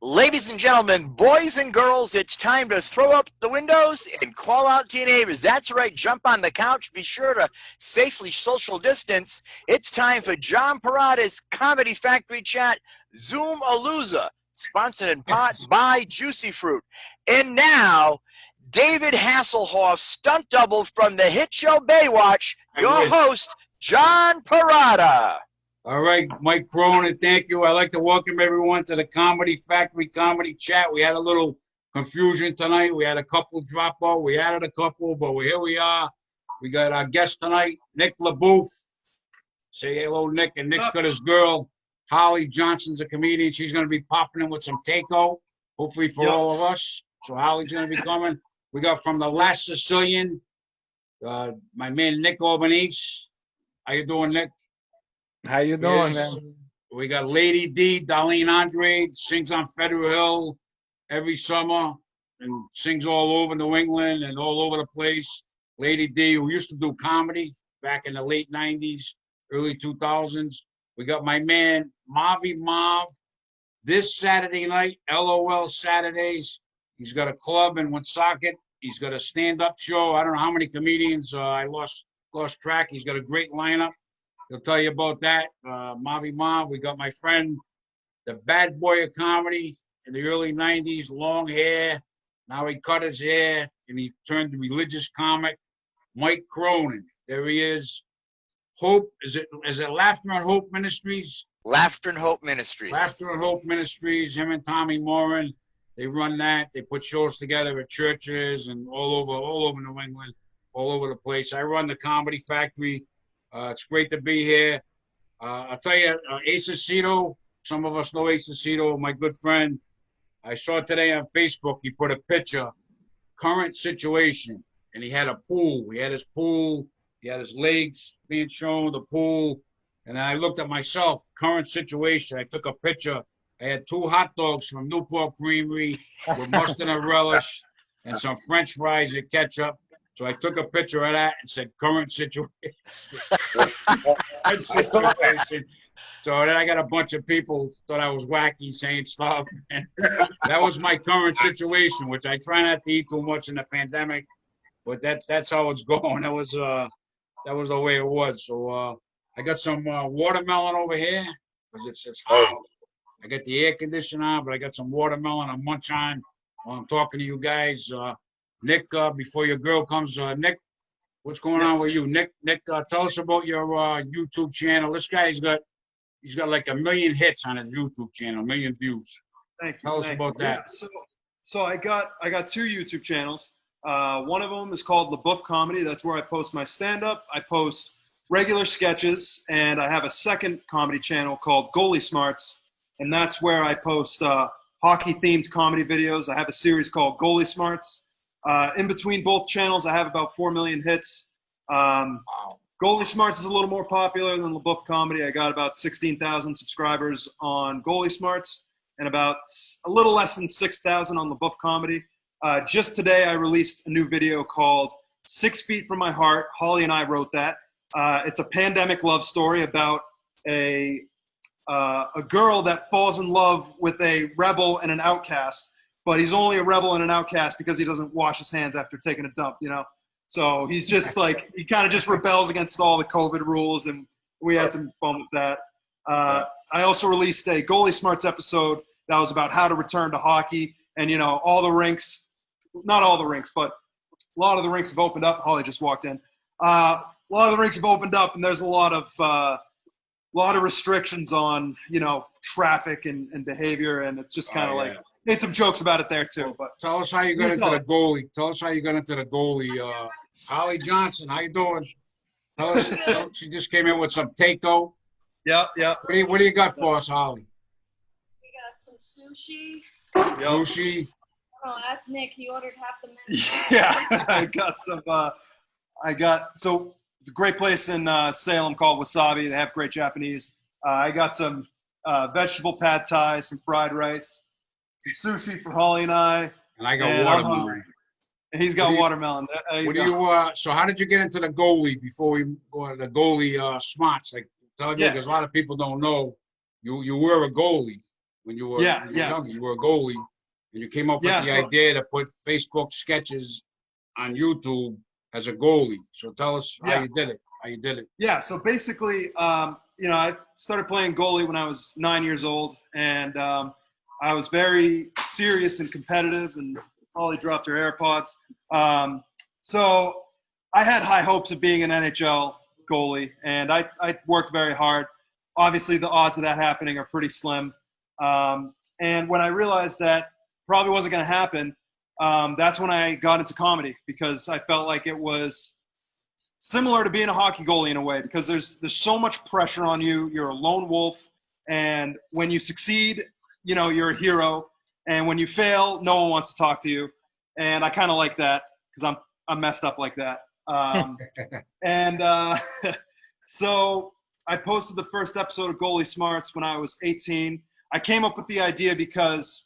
Ladies and gentlemen, boys and girls, it's time to throw up the windows and call out to your neighbors. That's right, jump on the couch. Be sure to safely social distance. It's time for John Perrotta's Comedy Factory Chat Zoom-A-Loozah, sponsored in part by Juicy Fruit. And now, David Hasselhoff, stunt double from the hit show Baywatch, your host, John Perrotta. All right, Mike Cronin, thank you. I'd like to welcome everyone to the Comedy Factory Comedy Chat. We had a little confusion tonight. We had a couple drop out. We added a couple, but here we are. We got our guest tonight, Nick LeBoeuf. Say hello, Nick. And Nick's got his girl, Holly Johnston's a comedian. She's going to be popping in with some takeout, hopefully for all of us. So Holly's going to be coming. We got from the Last Sicilian, my man, Nick Albanese. How you doing, Nick? How you doing, man? We got Lady D, Darlene Andrade, sings on Federal Hill every summer and sings all over New England and all over the place. Lady D, who used to do comedy back in the late 90s, early 2000s. We got my man, Marvin Wells, this Saturday night, LOL Saturdays. He's got a club in Woonsocket. He's got a stand-up show. I don't know how many comedians. I lost track. He's got a great lineup. He'll tell you about that. Marvin Wells. We got my friend, the bad boy of comedy in the early 90s, long hair. Now he cut his hair and he turned religious comic. Mike Cronin. There he is. Hope, is it Laughter Hope Ministries? Laughter Hope Ministries. Laughter Hope Ministries. Him and Tommy Moran. They run that. They put shows together at churches and all over New England, all over the place. I run the Comedy Factory. It's great to be here. I'll tell you, Ace Aceto, some of us know Ace Aceto, my good friend. I saw today on Facebook, he put a picture, current situation, and he had a pool. He had his pool. He had his legs being shown, the pool. And then I looked at myself, current situation. I took a picture. I had 2 hot dogs from Newport Creamery with mustard and relish and some French fries and ketchup. So I took a picture of that and said, current situation. So then I got a bunch of people thought I was wacky saying stuff. And that was my current situation, which I try not to eat too much in the pandemic. But that's how it's going. That was the way it was. So I got some watermelon over here because it's hot. I got the air conditioner on, but I got some watermelon I'm munch on while I'm talking to you guys. Nick, before your girl comes, Nick, what's going on with you? Nick, tell us about your YouTube channel. This guy's got like 1 million hits on his YouTube channel, 1 million views. Thank you. Tell us about that. Yeah, so I got 2 YouTube channels. One of them is called LeBoeuf Comedy. That's where I post my stand-up. I post regular sketches, and I have a second comedy channel called Goalie Smarts, and that's where I post hockey-themed comedy videos. I have a series called Goalie Smarts. In between both channels, I have about 4 million hits. Goalie Smarts is a little more popular than LeBoeuf Comedy. I got about 16,000 subscribers on Goalie Smarts and about a little less than 6,000 on LeBoeuf Comedy. Just today, I released a new video called 6 Feet From My Heart. Holly and I wrote that. It's a pandemic love story about a girl that falls in love with a rebel and an outcast. But he's only a rebel and an outcast because he doesn't wash his hands after taking a dump, you know? So he's just like, he kind of just rebels against all the COVID rules, and we had some fun with that. I also released a Goalie Smarts episode that was about how to return to hockey. And, you know, all the rinks, not all the rinks, but a lot of the rinks have opened up. Holly just walked in. A lot of the rinks have opened up, and there's a lot of restrictions on, you know, traffic and behavior, and it's just kind of like, made some jokes about it there too. But tell us how you got into the goalie. Tell us how you got into the goalie. Holly Johnston, how you doing? Tell us. She just came in with some takeout. Yeah. What do you got for us, Holly? We got some sushi. Sushi. Oh, ask Nick. He ordered half the menu. Yeah, I got some. So it's a great place in Salem called Wasabi. They have great Japanese. I got some vegetable pad thai, some fried rice. Some sushi for Holly and I. And I got watermelon. And he's got watermelon. So how did you get into the goalie before we go to the goalie smarts? Like, tell you, because a lot of people don't know, you were a goalie when you were Yeah, yeah. younger. You were a goalie, and you came up with the idea to put Facebook sketches on YouTube as a goalie. So tell us how you did it. Yeah, so basically, I started playing goalie when I was 9 years old, and I was very serious and competitive, and Holly dropped her AirPods. So I had high hopes of being an NHL goalie, and I worked very hard. Obviously, the odds of that happening are pretty slim. And when I realized that probably wasn't going to happen, that's when I got into comedy, because I felt like it was similar to being a hockey goalie in a way, because there's so much pressure on you. You're a lone wolf, and when you succeed, you're a hero, and when you fail, no one wants to talk to you. And I kind of like that, because I'm messed up like that. So I posted the first episode of Goalie Smarts when I was 18. I came up with the idea because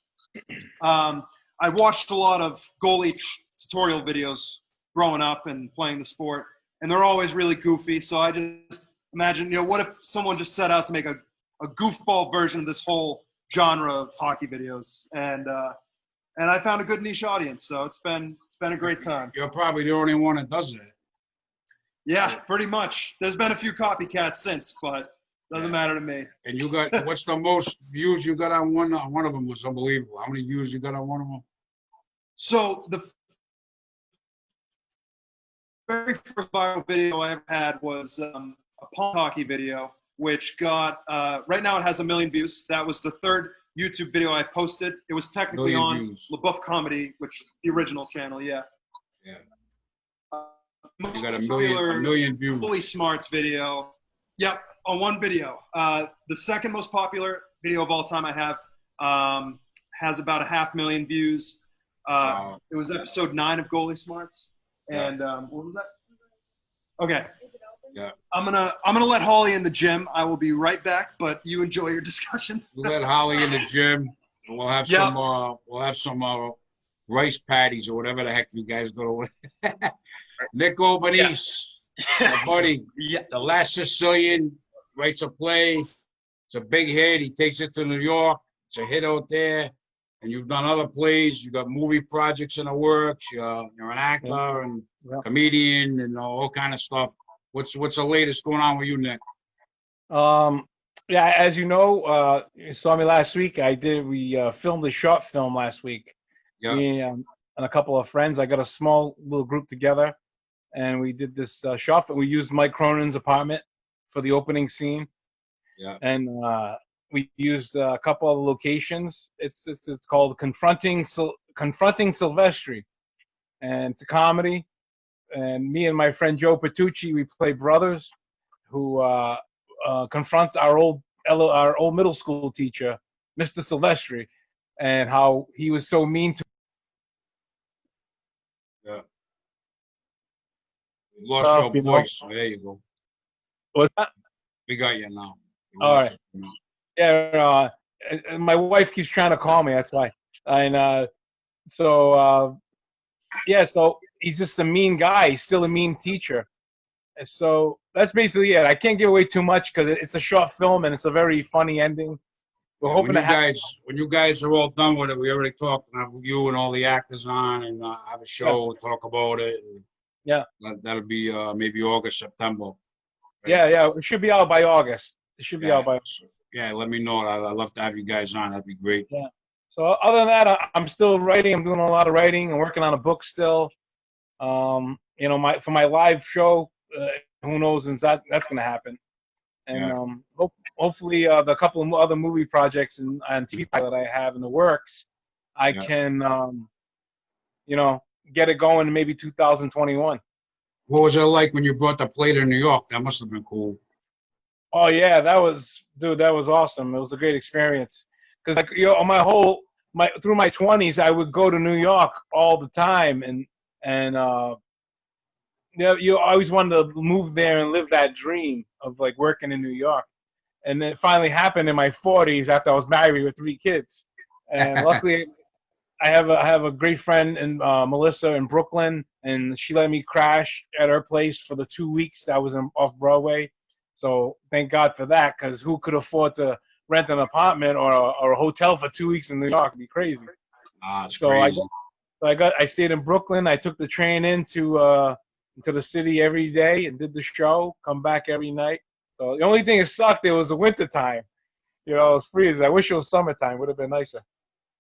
I watched a lot of goalie tutorial videos growing up and playing the sport, and they're always really goofy. So I just imagined, what if someone just set out to make a goofball version of this whole genre of hockey videos, and I found a good niche audience. So it's been a great time. You're probably the only one that does that. Yeah, pretty much. There's been a few copycats since, but doesn't matter to me. And you got, what's the most views you got on one? One of them was unbelievable. How many views you got on one of them? So the very first viral video I ever had was a pong hockey video, which got, right now it has 1 million views. That was the third YouTube video I posted. It was technically on LeBoeuf Comedy, which is the original channel, yeah. Yeah. You got a million views. Goalie Smarts video. Yep, on one video. The second most popular video of all time I have has about 500,000 views. It was episode 9 of Goalie Smarts. And what was that? Okay. Yeah. I'm gonna let Holly in the gym. I will be right back, but you enjoy your discussion. We'll let Holly in the gym. And we'll have some rice patties or whatever the heck you guys go to. Nick Albanese, my buddy, the Last Sicilian, writes a play. It's a big hit. He takes it to New York. It's a hit out there. And you've done other plays. You got movie projects in the works. You're an actor and comedian and all kind of stuff. What's the latest going on with you, Nick? Yeah, as you know, you saw me last week. We filmed a short film last week. Yeah. Me and a couple of friends. I got a small little group together, and we did this short film. We used Mike Cronin's apartment for the opening scene. Yeah. And we used a couple of locations. It's called Confronting Silvestri, and it's a comedy. And me and my friend Joe Petrucci, we play brothers who confront our old middle school teacher, Mr. Silvestri, and how he was so mean to. Yeah. You lost your voice. There you go. What's that? We got you now. All right. Yeah. And my wife keeps trying to call me. That's why. And so he's just a mean guy. He's still a mean teacher. And so that's basically it. I can't give away too much because it's a short film and it's a very funny ending. We're hoping when you guys are all done with it, we already talked with you and all the actors on and have a show, talk about it. And that'll be maybe August, September. Yeah. It should be out by August. It should be out by August. Yeah, let me know. I'd love to have you guys on. That'd be great. Yeah. So other than that, I'm still writing. I'm doing a lot of writing. I'm working on a book still. For my live show, who knows when that's going to happen. And hopefully the couple of other movie projects and TV that I have in the works, I can, get it going in maybe 2021. What was it like when you brought the play to New York? That must have been cool. Oh yeah, that was awesome. It was a great experience because through my 20s, I would go to New York all the time, and you always wanted to move there and live that dream of like working in New York. And it finally happened in my 40s after I was married with 3 kids. And luckily, I have a great friend in Melissa in Brooklyn, and she let me crash at her place for the 2 weeks that I was off Broadway. So thank God for that, because who could afford to rent an apartment or a hotel for 2 weeks in New York. It'd be crazy. It's So crazy. I stayed in Brooklyn. I took the train into the city every day and did the show. Come back every night. So the only thing that sucked, it was the winter time. You know, it was freezing. I wish it was summertime. Would have been nicer.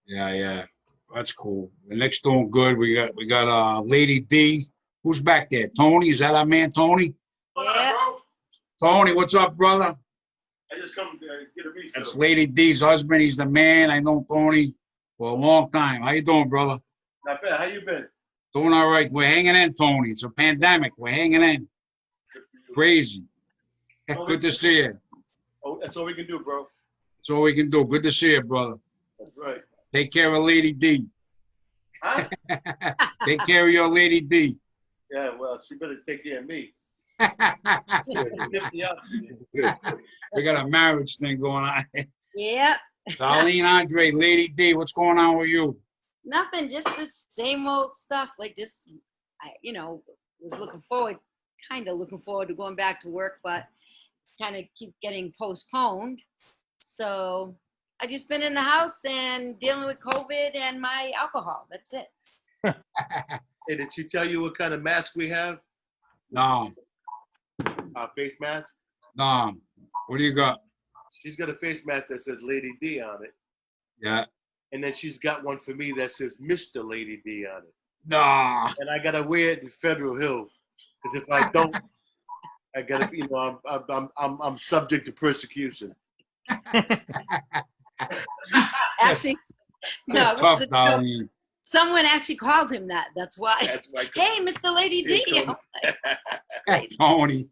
Yeah. That's cool. The Nick's doing good. We got Lady D. Who's back there? Tony? Is that our man, Tony? Yeah. Tony, what's up, brother? I just come to get a refill. That's Lady D's husband. He's the man. I know Tony for a long time. How you doing, brother? Not bad. How you been? Doing all right. We're hanging in, Tony. It's a pandemic. We're hanging in. Crazy. Good to see you. Oh, that's all we can do, bro. That's all we can do. Good to see you, brother. That's right. Take care of Lady D. Huh? Take care of your Lady D. Yeah, well, she better take care of me. Lift me up. We got a marriage thing going on. Yep. Darlene Andrade, Lady D, what's going on with you? Nothing, just the same old stuff. Like I was kind of looking forward to going back to work, but kind of keep getting postponed. So I just been in the house and dealing with COVID and my alcohol. That's it. Hey, did she tell you what kind of mask we have? No. Our face mask? No. What do you got? She's got a face mask that says Lady D on it. Yeah. And then she's got one for me that says Mr. Lady D on it. No. And I gotta wear it in Federal Hill. Because if I don't, I gotta, I'm subject to persecution. Actually, no, it Tough, wasn't true. Darlene. Someone actually called him that. That's why. That's why. Hey, Mr. Lady D. Here comes- Crazy. Tony.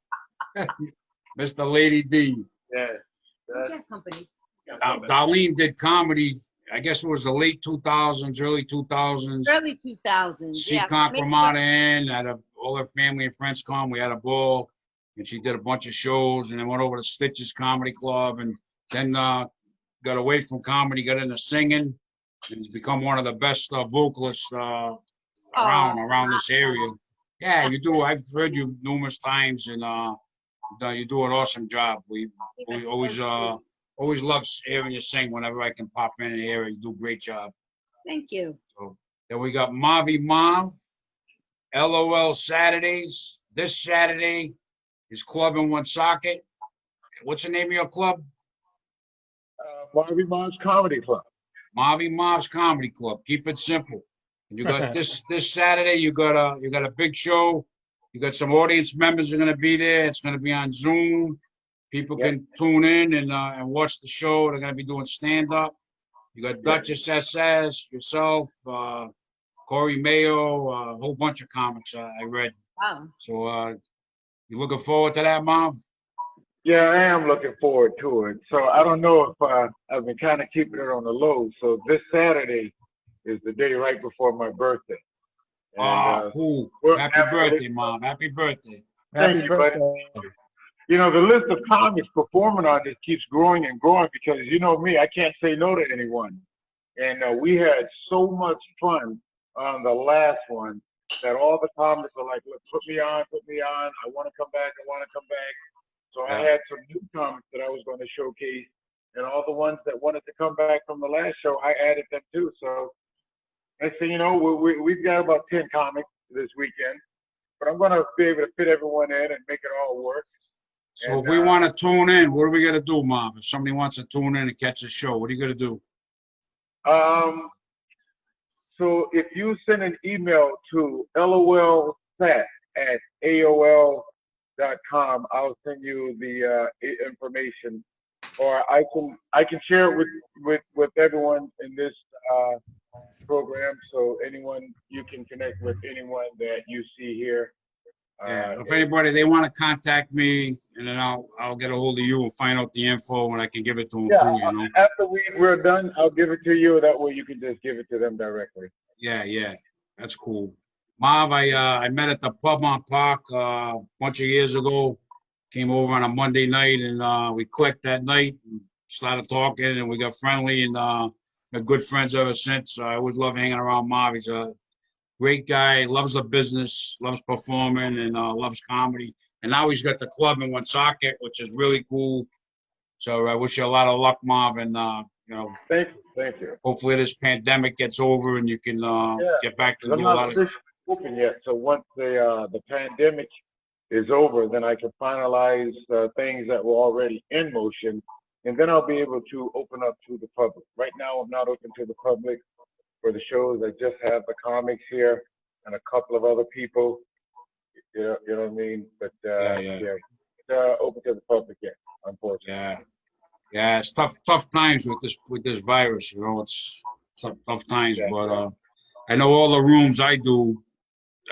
Mr. Lady D. Yeah. Jeff Company. Darlene did comedy, I guess it was the late 2000s, early 2000s. Early 2000s. She Yeah. conquered Ramada Inn, all her family and friends come. We had a ball, and she did a bunch of shows, and then went over to Stitches Comedy Club, and then got away from comedy, got into singing, and has become one of the best vocalists around this area. Yeah, you do. I've heard you numerous times, and you do an awesome job. We always love hearing you sing whenever I can pop in and hear it. You do a great job. Thank you. So then we got Marv, LOL Saturdays. This Saturday, his club in Woonsocket. What's the name of your club? Marvin Wells Comedy Club. Marvin Wells Comedy Club. Keep it simple. And you got this Saturday. You got a big show. You got some audience members are going to be there. It's going to be on Zoom. People can tune in and watch the show. They're going to be doing stand up. You got Duchess SS, yourself, Corey Mayo, a whole bunch of comics I read. Wow. So you looking forward to that, Mom? Yeah, I am looking forward to it. So I don't know if I've been kind of keeping it on the low. So this Saturday is the day right before my birthday. And, cool. Happy birthday, Mom. Happy birthday. Thank you, buddy. You know, the list of comics performing on this keeps growing and growing because, you know me, I can't say no to anyone. And we had so much fun on the last one that all the comics are like, look, put me on. I want to come back. So I had some new comics that I was going to showcase, and all the ones that wanted to come back from the last show, I added them too. So I said, you know, we've got about 10 comics this weekend, but I'm going to be able to fit everyone in and make it all work. So if we want to tune in, what are we going to do, Mom? If somebody wants to tune in and catch the show, what are you going to do? So if you send an email to lolsat@aol.com, I'll send you the information, or I can share it with everyone in this program. So you can connect with anyone that you see here. If anybody they want to contact me, and then I'll get a hold of you and find out the info, and I can give it to them too. You know. After we're done, I'll give it to you. That way you can just give it to them directly. Yeah, that's cool. Marv, I met at the Pub on Park a bunch of years ago. Came over on a Monday night, and we clicked that night and started talking, and we got friendly, and been good friends ever since. I always love hanging around Marv. He's a great guy, loves the business, loves performing, and loves comedy. And now he's got the club in Woonsocket, which is really cool. So I wish you a lot of luck, Marvin. Thank you. Thank you. Hopefully this pandemic gets over and you can get back to 'Cause I'm do a not lot of. officially open yet. So once the pandemic is over, then I can finalize things that were already in motion, and then I'll be able to open up to the public. Right now, I'm not open to the public for the shows. I just have the comics here and a couple of other people. You know what I mean? But Yeah. open to the public yet, unfortunately. Yeah, it's tough times with this virus. It's tough times. Yeah. But I know all the rooms I do.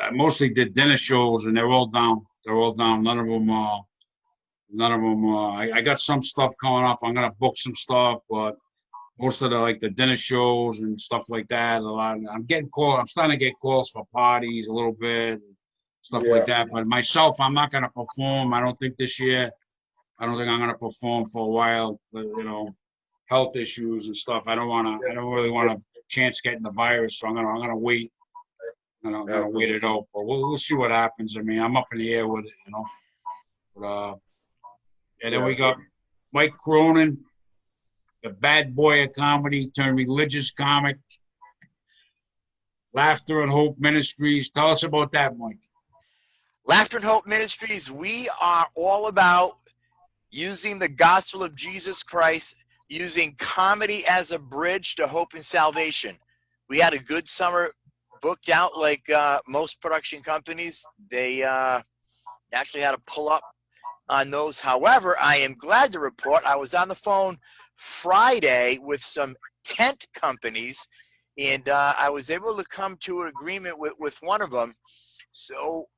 I mostly did dinner shows, and they're all down. None of them. I got some stuff coming up. I'm gonna book some stuff, but most of the dinner shows and stuff like that. I'm getting calls. I'm starting to get calls for parties a little bit, stuff like that. But myself, I'm not gonna perform. I don't think this year. I don't think I'm gonna perform for a while. But, health issues and stuff. I don't really want to chance getting the virus. So I'm gonna wait. I'm gonna wait it out. But we'll see what happens. I mean, I'm up in the air with it. But, and then we got Mike Cronin, the bad boy of comedy turned religious comic. Laughter and Hope Ministries. Tell us about that, Mike. Laughter and Hope Ministries, we are all about using the gospel of Jesus Christ, using comedy as a bridge to hope and salvation. We had a good summer booked out like most production companies. They actually had to pull up on those. However, I am glad to report I was on the phone Friday with some tent companies, and I was able to come to an agreement with one of them. So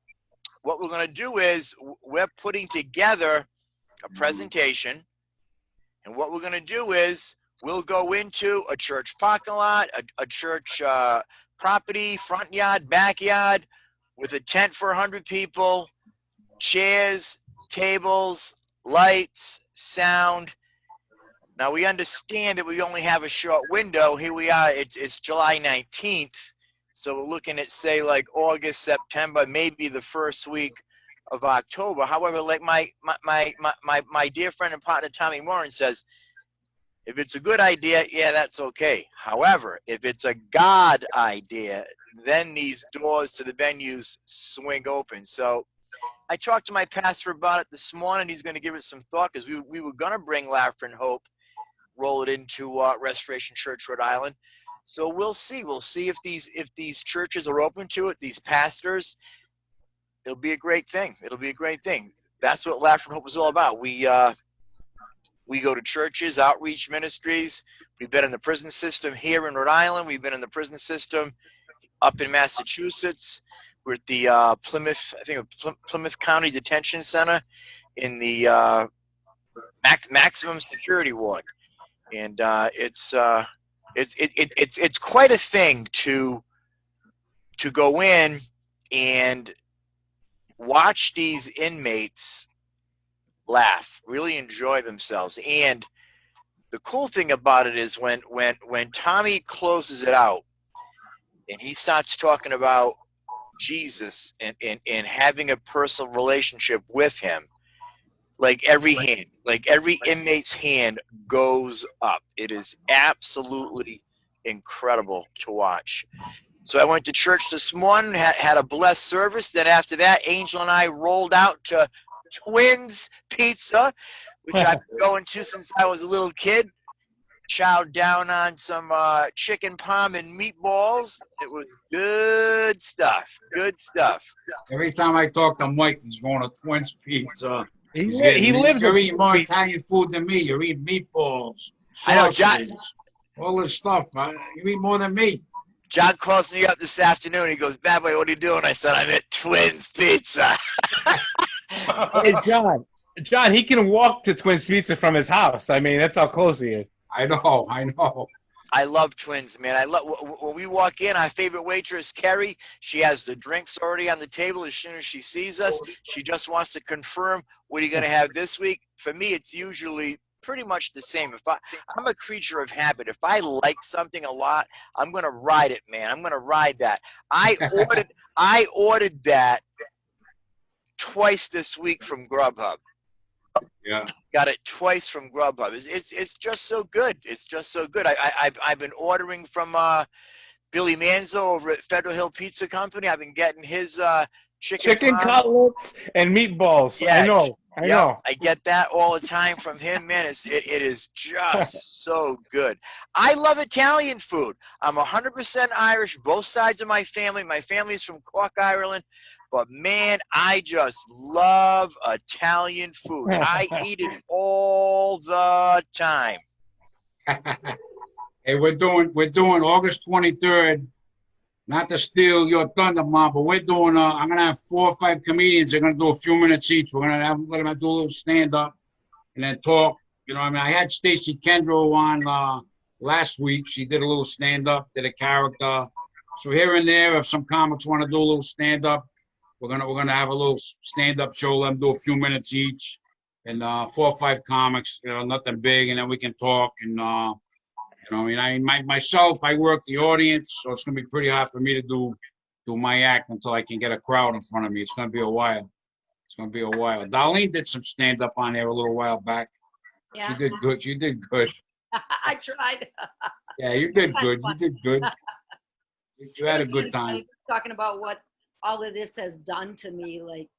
what we're going to do is we're putting together a presentation, and what we're going to do is we'll go into a church parking lot, a church property, front yard, backyard, with a tent for 100 people, chairs, tables, lights, sound. Now, we understand that we only have a short window. Here we are. It's July 19th. So we're looking at, say, like August, September, maybe the first week of October. However, like my dear friend and partner Tommy Moran says, if it's a good idea, yeah, that's okay. However, if it's a God idea, then these doors to the venues swing open. So I talked to my pastor about it this morning. He's going to give it some thought, because we were going to bring Laughter and Hope, roll it into Restoration Church, Rhode Island. So we'll see. We'll see if these churches are open to it, these pastors. It'll be a great thing. That's what Laughter and Hope is all about. We go to churches, outreach ministries. We've been in the prison system here in Rhode Island. We've been in the prison system up in Massachusetts. We're at the Plymouth County Detention Center in the maximum security ward, and it's quite a thing to go in and watch these inmates laugh, really enjoy themselves. And the cool thing about it is when Tommy closes it out and he starts talking about Jesus and having a personal relationship with him, like every inmate's hand goes up. It is absolutely incredible to watch. So I went to church this morning, had a blessed service. Then after that, Angel and I rolled out to Twins Pizza, which I've been going to since I was a little kid. Chowed down on some chicken parm and meatballs. It was good stuff. Every time I talk to Mike, he's going to Twins Pizza. He lives. You're eating more Italian food than me. You're eating meatballs, I know, John. all this stuff. You eat more than me. John calls me up this afternoon. He goes, "Bad boy, what are you doing?" I said, "I'm at Twins Pizza." Hey, John, he can walk to Twins Pizza from his house. I mean, that's how close he is. I know. I love Twins, man. When we walk in, our favorite waitress, Kerry, she has the drinks already on the table. As soon as she sees us, she just wants to confirm, what are you going to have this week? For me, it's usually pretty much the same. I'm a creature of habit. If I like something a lot, I'm going to ride it, man. I'm going to ride that. I ordered that twice this week from Grubhub. Yeah. Got it twice from Grubhub. It's just so good. It's just so good. I've been ordering from Billy Manzo over at Federal Hill Pizza Company. I've been getting his chicken cutlets and meatballs. Yeah, I know. I get that all the time from him, man. It is just so good. I love Italian food. I'm 100% Irish, both sides of my family. My family's from Cork, Ireland. But, man, I just love Italian food. I eat it all the time. Hey, we're doing August 23rd. Not to steal your thunder, Mom, but we're doing. I'm gonna have 4 or 5 comedians. They're gonna do a few minutes each. We're gonna let them do a little stand up and then talk. You know, I mean, I had Stacey Kendall on last week. She did a little stand up, did a character. So here and there, if some comics want to do a little stand up, we're gonna have a little stand up show. Let them do a few minutes each, and 4 or 5 comics. You know, nothing big, and then we can talk and. You know, I mean, myself, I work the audience, so it's gonna be pretty hard for me to do my act until I can get a crowd in front of me. It's gonna be a while. Darlene did some stand up on there a little while back. Yeah. She did good. I tried. Yeah, you did good. You had a good time. Talking about what all of this has done to me, like,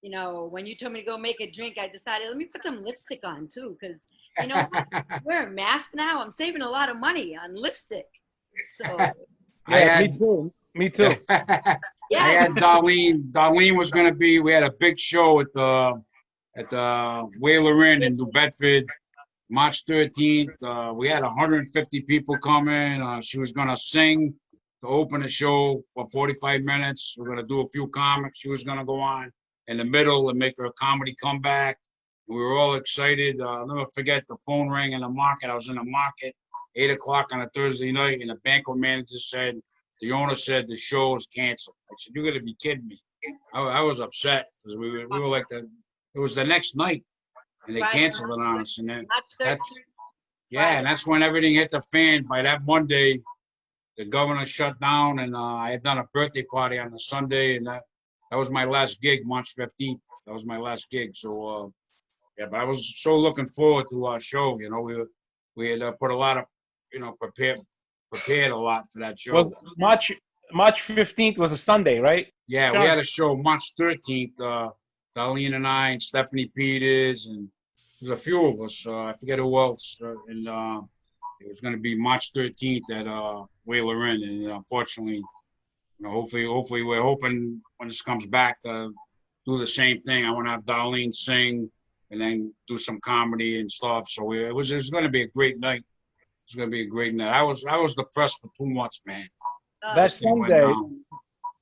you know, when you told me to go make a drink, I decided, let me put some lipstick on too, because, you know, wear a mask now. I'm saving a lot of money on lipstick. So. Me too. Yeah. I had Darlene. Darlene was going to be. We had a big show at the Whaler Inn in New Bedford, March 13th. We had 150 people coming. She was going to sing to open the show for 45 minutes. We're going to do a few comics. She was going to go on in the middle and make her comedy comeback. We were all excited. I'll never forget the phone rang in the market. I was in the market, 8 o'clock on a Thursday night, and the banquet manager said, the owner said the show is canceled. I said, you're going to be kidding me. I was upset because we were like it was the next night, and they canceled it on us. And then and that's when everything hit the fan. By that Monday, the governor shut down, and I had done a birthday party on the Sunday, and that was my last gig, March 15th. That was my last gig. So, yeah, but I was so looking forward to our show. You know, we had put a lot of, you know, prepared a lot for that show. Well, March 15th was a Sunday, right? Yeah, we had a show March 13th. Darlene and I and Stephanie Peters, and there's a few of us. I forget who else. And it was going to be March 13th at Whaler Inn. And unfortunately, you know, hopefully we're hoping when this comes back to do the same thing. I want to have Darlene sing and then do some comedy and stuff. So it was going to be a great night. It's going to be a great night. I was depressed for 2 months, man. That Sunday,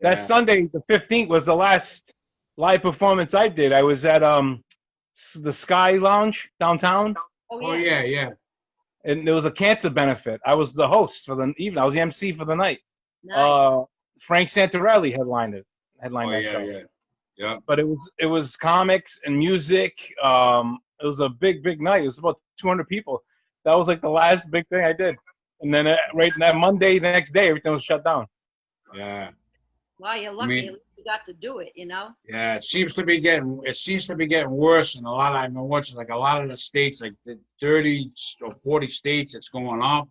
the 15th, was the last live performance I did. I was at the Sky Lounge downtown. Oh yeah. And there was a cancer benefit. I was the host for the evening. I was the MC for the night. Nice. Frank Santarelli headlined that show. Yeah. But it was comics and music. It was a big night. It was about 200 people. That was like the last big thing I did. And then right that Monday, the next day, everything was shut down. Yeah. Wow, you're lucky. At least you got to do it, you know. Yeah, it seems to be getting worse in a lot. I've been watching like a lot of the states, like the 30 or 40 states, it's going up.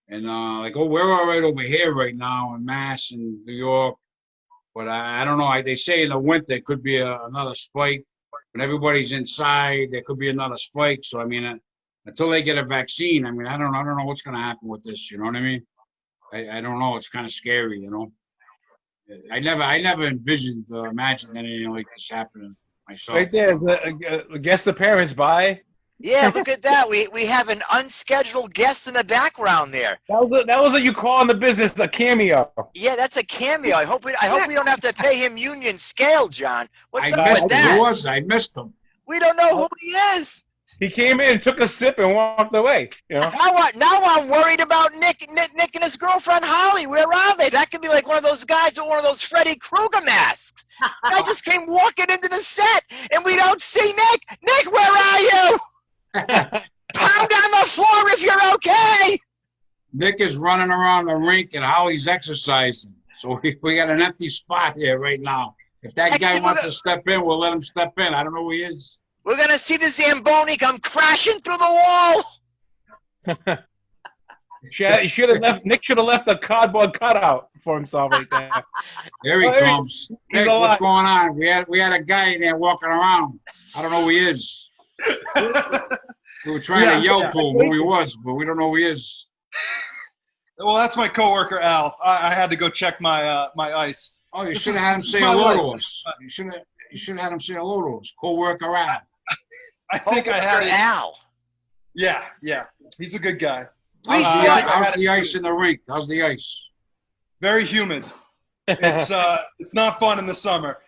And we're all right over here right now in Mass and New York. But I don't know. They say in the winter it could be another spike. When everybody's inside, there could be another spike. So I mean, until they get a vaccine, I mean, I don't know what's going to happen with this. You know what I mean? I don't know. It's kind of scary, you know. I never envisioned, imagined anything like this happening myself. Right there, guess the parents buy. Yeah, look at that. We have an unscheduled guest in the background there. That was what you call in the business a cameo. Yeah, that's a cameo. I hope we don't have to pay him union scale, John. What's up with that? I missed him. We don't know who he is. He came in, took a sip, and walked away. You know? Now I'm worried about Nick and his girlfriend Holly. Where are they? That could be like one of those guys with one of those Freddy Krueger masks. I just came walking into the set, and we don't see Nick. Nick, where are you? Pound on the floor if you're okay. Nick is running around the rink, and Holly's exercising. So we got an empty spot here right now. If that guy wants to step in, we'll let him step in. I don't know who he is. We're going to see the Zamboni come crashing through the wall. Nick should have left a cardboard cutout for himself right there. There he comes. Nick, what's going on? We had a guy in there walking around. I don't know who he is. We were trying to yell to him who he was, but we don't know who he is. Well, that's my coworker Al. I had to go check my my ice. Oh, you should have had him say hello to us. You should have had him say hello to us. Co-worker Al. I think I had Al. Yeah. He's a good guy. How's the ice in the rink? How's the ice? Very humid. It's not fun in the summer.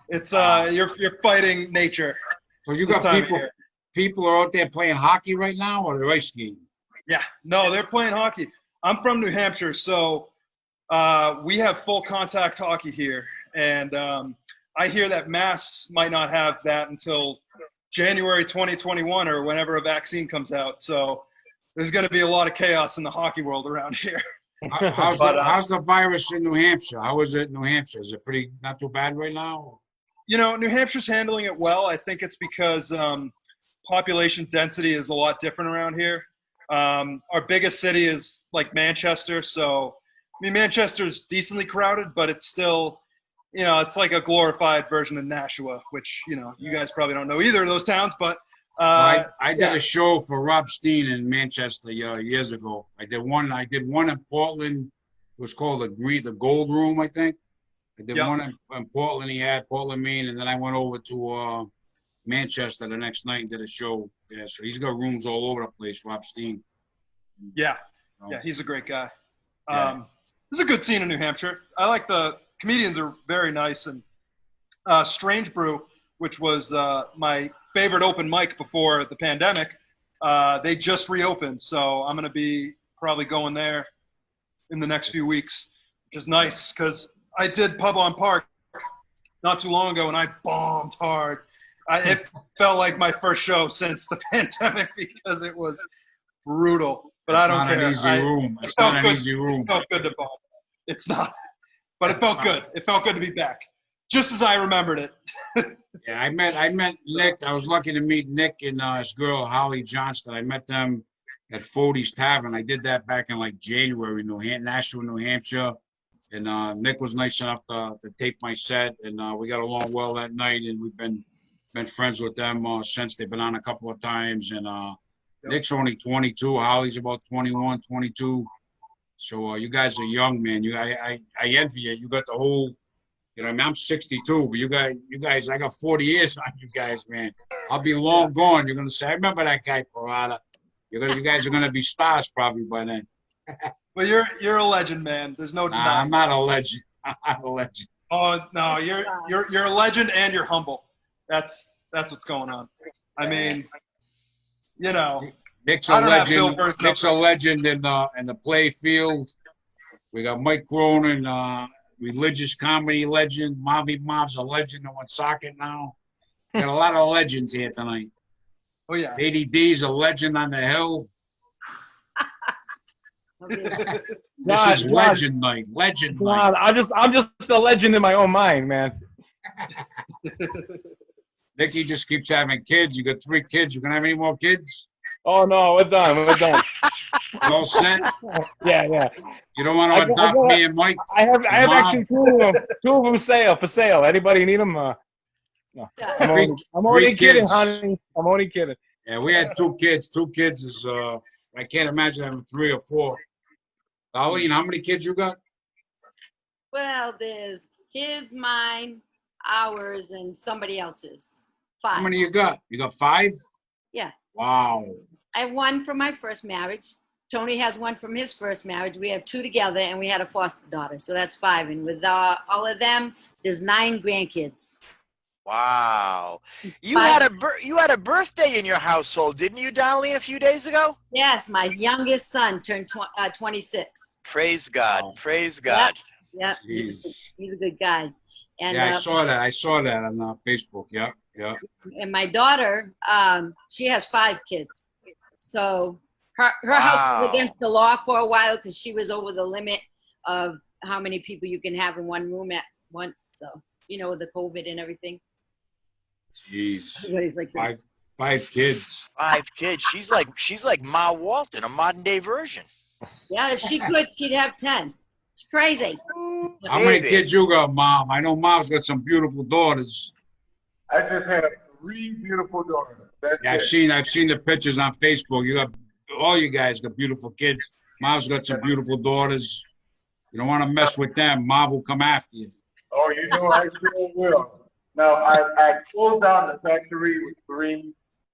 It's you're fighting nature. So you got people are out there playing hockey right now, or they're ice skating? Yeah, no, they're playing hockey. I'm from New Hampshire, so we have full contact hockey here, and I hear that Mass might not have that until January 2021 or whenever a vaccine comes out. So there's going to be a lot of chaos in the hockey world around here. How's the virus in New Hampshire? How is it in New Hampshire? Is it not too bad right now? You know, New Hampshire's handling it well. I think it's because population density is a lot different around here. Our biggest city is like Manchester. So, I mean, Manchester's decently crowded, but it's still, you know, it's like a glorified version of Nashua, which, you know, you guys probably don't know either of those towns, but I did a show for Rob Steen in Manchester years ago. I did one in Portland. It was called the Gold Room, I think. I did one in Portland. He had Portland, Maine, and then I went over to Manchester the next night and did a show. Yeah, so he's got rooms all over the place, Rob Steen. Yeah, he's a great guy. There's a good scene in New Hampshire. I like the comedians are very nice, and Strange Brew, which was my favorite open mic before the pandemic, they just reopened, so I'm going to be probably going there in the next few weeks, which is nice because I did Pub on Park not too long ago, and I bombed hard. It felt like my first show since the pandemic because it was brutal, but I don't care. It's not an easy room. It felt good to bomb. It's not, but it felt good. It felt good to be back, just as I remembered it. Yeah, I met Nick. I was lucky to meet Nick and his girl Holly Johnston. I met them at Fody's Tavern. I did that back in like January, Nashua, New Hampshire. And Nick was nice enough to tape my set, and we got along well that night. And we've been friends with them since. They've been on a couple of times. And Nick's only 22. Holly's about 21, 22. So you guys are young, man. I envy you. You got the whole. You know, I mean, I'm 62, but you guys, I got 40 years on you guys, man. I'll be long gone. You're gonna say, I remember that guy, Perrotta. You guys are gonna be stars probably by then. Well, you're a legend, man. There's no denying. I'm not a legend. I'm not a legend. Oh no, you're a legend and you're humble. That's what's going on. I mean, you know, Nick's a legend. Nick's a legend in the play field. We got Mike Cronin. Religious comedy legend. Marv's a legend in Woonsocket now. Got a lot of legends here tonight. Oh yeah. ADD's a legend on the hill. This is legend night. Legend night. I'm just a legend in my own mind, man. Nicky just keeps having kids. You got 3 kids. You gonna have any more kids? Oh no, we're done. We're done. All set? Yeah. You don't want to adopt me and Mike? I have actually 2 of them. 2 of them for sale. Anybody need them? No. I'm only kidding, honey. I'm only kidding. Yeah, we had 2 kids. 2 kids is I can't imagine having 3 or 4. Darlene, how many kids you got? Well, there's his, mine, ours, and somebody else's. 5. How many you got? You got 5? Yeah. Wow. I have 1 from my first marriage. Tony has 1 from his first marriage. We have 2 together, and we had a foster daughter, so that's 5. And with all of them, there's 9 grandkids. Wow. You had a birthday in your household, didn't you, Darlene, a few days ago? Yes, my youngest son turned 26. Praise God. Wow. Praise God. Yeah. He's a good guy. And, yeah, I saw that on Facebook. Yeah. And my daughter, she has 5 kids. So her house was against the law for a while because she was over the limit of how many people you can have in one room at once. So, you know, with the COVID and everything. Jeez. Everybody's like this. Five kids. 5 kids. She's like Ma Walton, a modern day version. Yeah, if she could, she'd have 10. It's crazy. How many Baby. kids you got, Mom? I know Mom's got some beautiful daughters. I just had 3 beautiful daughters. That's Yeah, it. I've seen the pictures on Facebook. All you guys got beautiful kids. Mom's got some beautiful daughters. You don't want to mess with them. Mom will come after you. Oh, you know I sure will. Now, I closed down the factory with 3,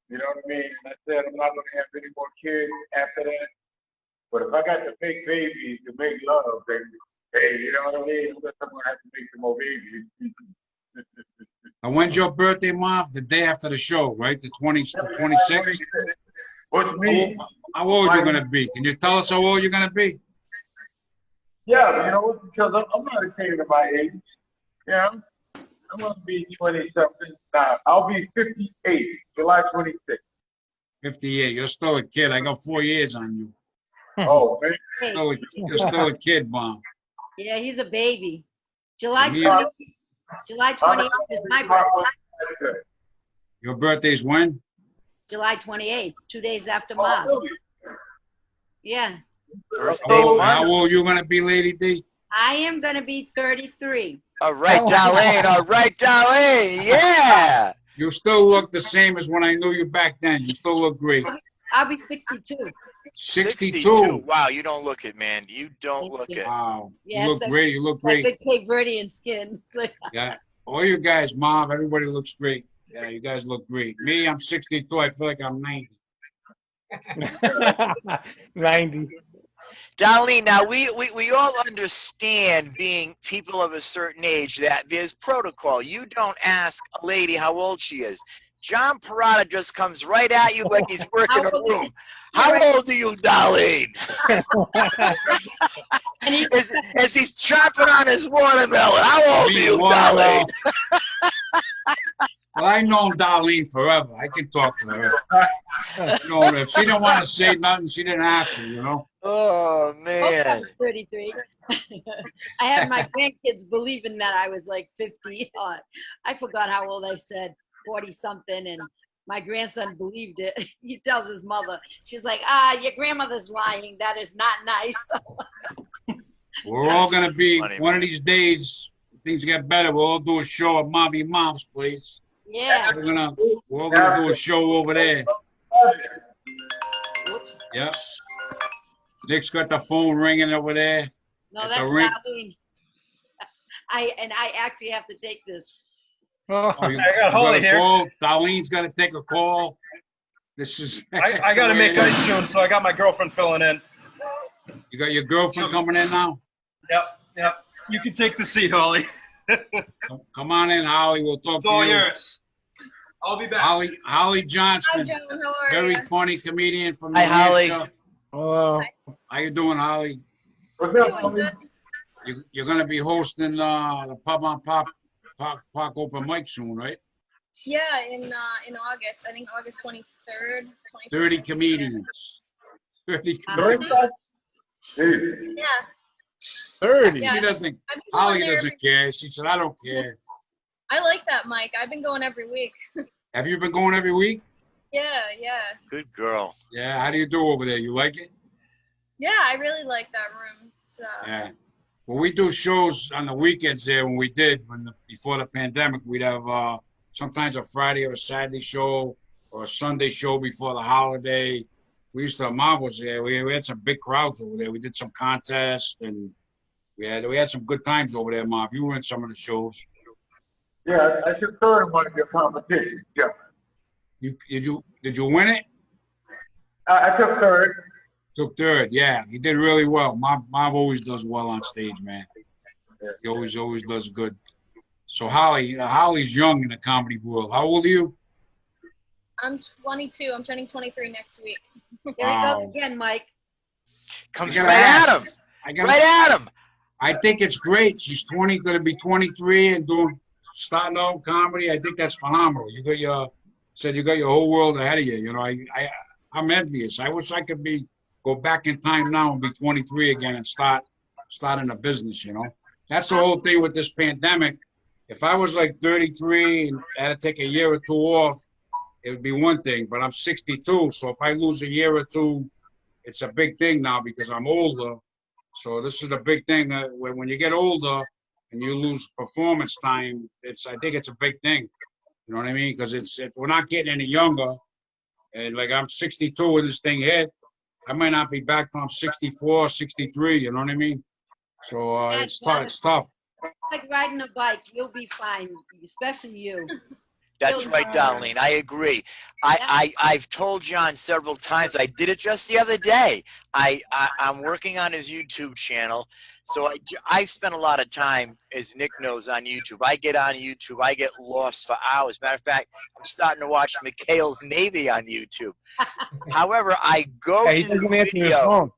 you know what I mean? And I said I'm not going to have any more kids after that. But if I got to make babies to make love, then, hey, you know what I mean? I'm going to have to make some more babies. And when's your birthday, Mom? The day after the show, right? The 26th? What's me? How old are you going to be? Can you tell us how old you're going to be? Yeah, you know, because I'm not ashamed of my age. Yeah, I'm going to be 20-something. Now, I'll be 58, July 26th. 58. You're still a kid. I got 4 years on you. Oh, man. Hey, You're still a kid, Mom. yeah, he's a baby. July Me- 20th. July 28th is my birthday. Your birthday's when? July 28th, 2 days after Oh, Mom. really? Yeah. Birthday Oh, How month. old you going to be, Lady D? I am going to be 33. All right, Darlene. All right, Darlene. Yeah. You still look the same as when I knew you back then. You still look great. I'll be 62. 62. Wow, you don't look it, man. You don't look it. Wow. Yes, You look great. You look Like great. the Cape Verdean skin. It's like, Yeah. All you guys, Mom, everybody looks great. Yeah, you guys look great. Me, I'm 62. I feel like I'm 90. 90. Darlene, now we all understand, being people of a certain age, that there's protocol. You don't ask a lady how old she is. John Perrotta just comes right at you like he's working How a old is room. he? How old are you, Darlene? and he, As he's chopping on his watermelon. How old are you, Darlene? Well, I've known Darlene forever. I can talk to her. You know, if she didn't want to say nothing, she didn't have to, you know? Oh, both man. of us 33. I had my grandkids believing that I was like 50. I forgot how old I said, 40 something, and my grandson believed it. He tells his mother, she's like, your grandmother's lying. That is not nice. We're all going to be, funny, one of these days, things get better, we'll all do a show at Mommy Mom's place. Yeah. We're all gonna do a show over there. Whoops. Yeah. Nick's got the phone ringing over there. No, At that's the ring. Darlene. I actually have to take this. Oh, I got Holly a here. call. Darlene's got to take a call. This is. I got to make ice soon, so I got my girlfriend filling in. You got your girlfriend coming in now? Yep. You can take the seat, Holly. Come on in, Holly. We'll talk It's all to you. yours. I'll be back. Holly Johnston, Hi, Joan. How are very you? funny comedian from New Hi, Holly. Hampshire. Oh, How you doing, Holly? What's Doing up, homie? good. You're going to be hosting the Pub on Park open mic soon, right? Yeah, in August. I think August 23rd. 30 comedians. 30 Uh-huh. comedians. Dude, Yeah. 30. Yeah. She doesn't. I've been going Holly there doesn't care. She said, "I don't care." I like that, Mike. I've been going every week. Have you been going every week? Yeah. Good girl. Yeah. How do you do over there? You like it? Yeah, I really like that room. It's, Yeah. Well, we do shows on the weekends there. Before the pandemic, we'd have sometimes a Friday or a Saturday show or a Sunday show before the holiday. We used to have marbles there. We had some big crowds over there. We did some contests and we had some good times over there, Marv. You were in some of the shows. yeah, I should third in one of your competitions. Yeah, Did you win it? I took third. Took third. Yeah, he did really well. Marv always does well on stage, man. He always does good. So Holly's young in the comedy world. How old are you? I'm 22. I'm turning 23 next week. There he Wow. goes again, Mike. Comes You right gotta at ask. him. I got. Right at him. I think it's great. She's going to be 23 and starting out comedy. I think that's phenomenal. You got your whole world ahead of you. You know, I'm envious. I wish I could go back in time now and be 23 again and start in a business. You know, that's the whole thing with this pandemic. If I was like 33 and had to take a year or two off, it would be one thing. But I'm 62, so if I lose a year or two, it's a big thing now because I'm older. So this is a big thing that when you get older and you lose performance time, I think it's a big thing. You know what I mean? Because we're not getting any younger. And like I'm 62 when this thing hit, I might not be back till I'm 64, 63. You know what I mean? So it's tough. It's tough. Like riding a bike, you'll be fine, especially you. That's right, Darlene. I agree. I've told John several times. I did it just the other day. I'm working on his YouTube channel. So I've spent a lot of time, as Nick knows, on YouTube. I get on YouTube. I get lost for hours. Matter of fact, I'm starting to watch McHale's Navy on YouTube. However, I go to this video.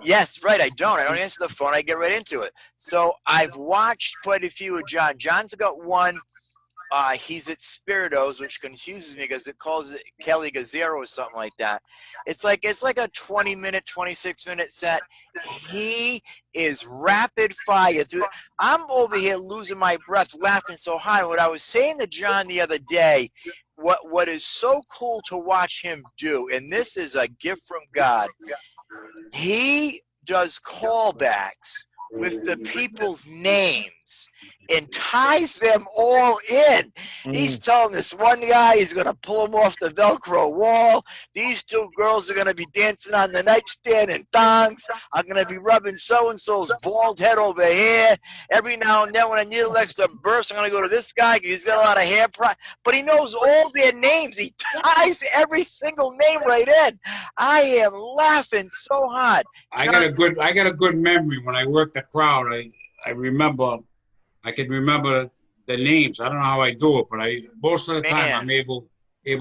Yes, right. I don't answer the phone. I get right into it. So I've watched quite a few of John. John's got one. He's at Spiritos, which confuses me because it calls it Kelly Gazzero or something like that. It's like a 20-minute, 26-minute set. He is rapid fire. I'm over here losing my breath, laughing so hard. What I was saying to John the other day, what is so cool to watch him do, and this is a gift from God, he does callbacks with the people's names and ties them all in. He's telling this one guy he's going to pull him off the Velcro wall. These two girls are going to be dancing on the nightstand in thongs. I'm going to be rubbing so-and-so's bald head over here. Every now and then when I need an extra burst, I'm going to go to this guy because he's got a lot of hair. But he knows all their names. He ties every single name right in. I am laughing so hard. I got a good memory when I work the crowd. I remember. I can remember the names. I don't know how I do it, but most of the time I'm able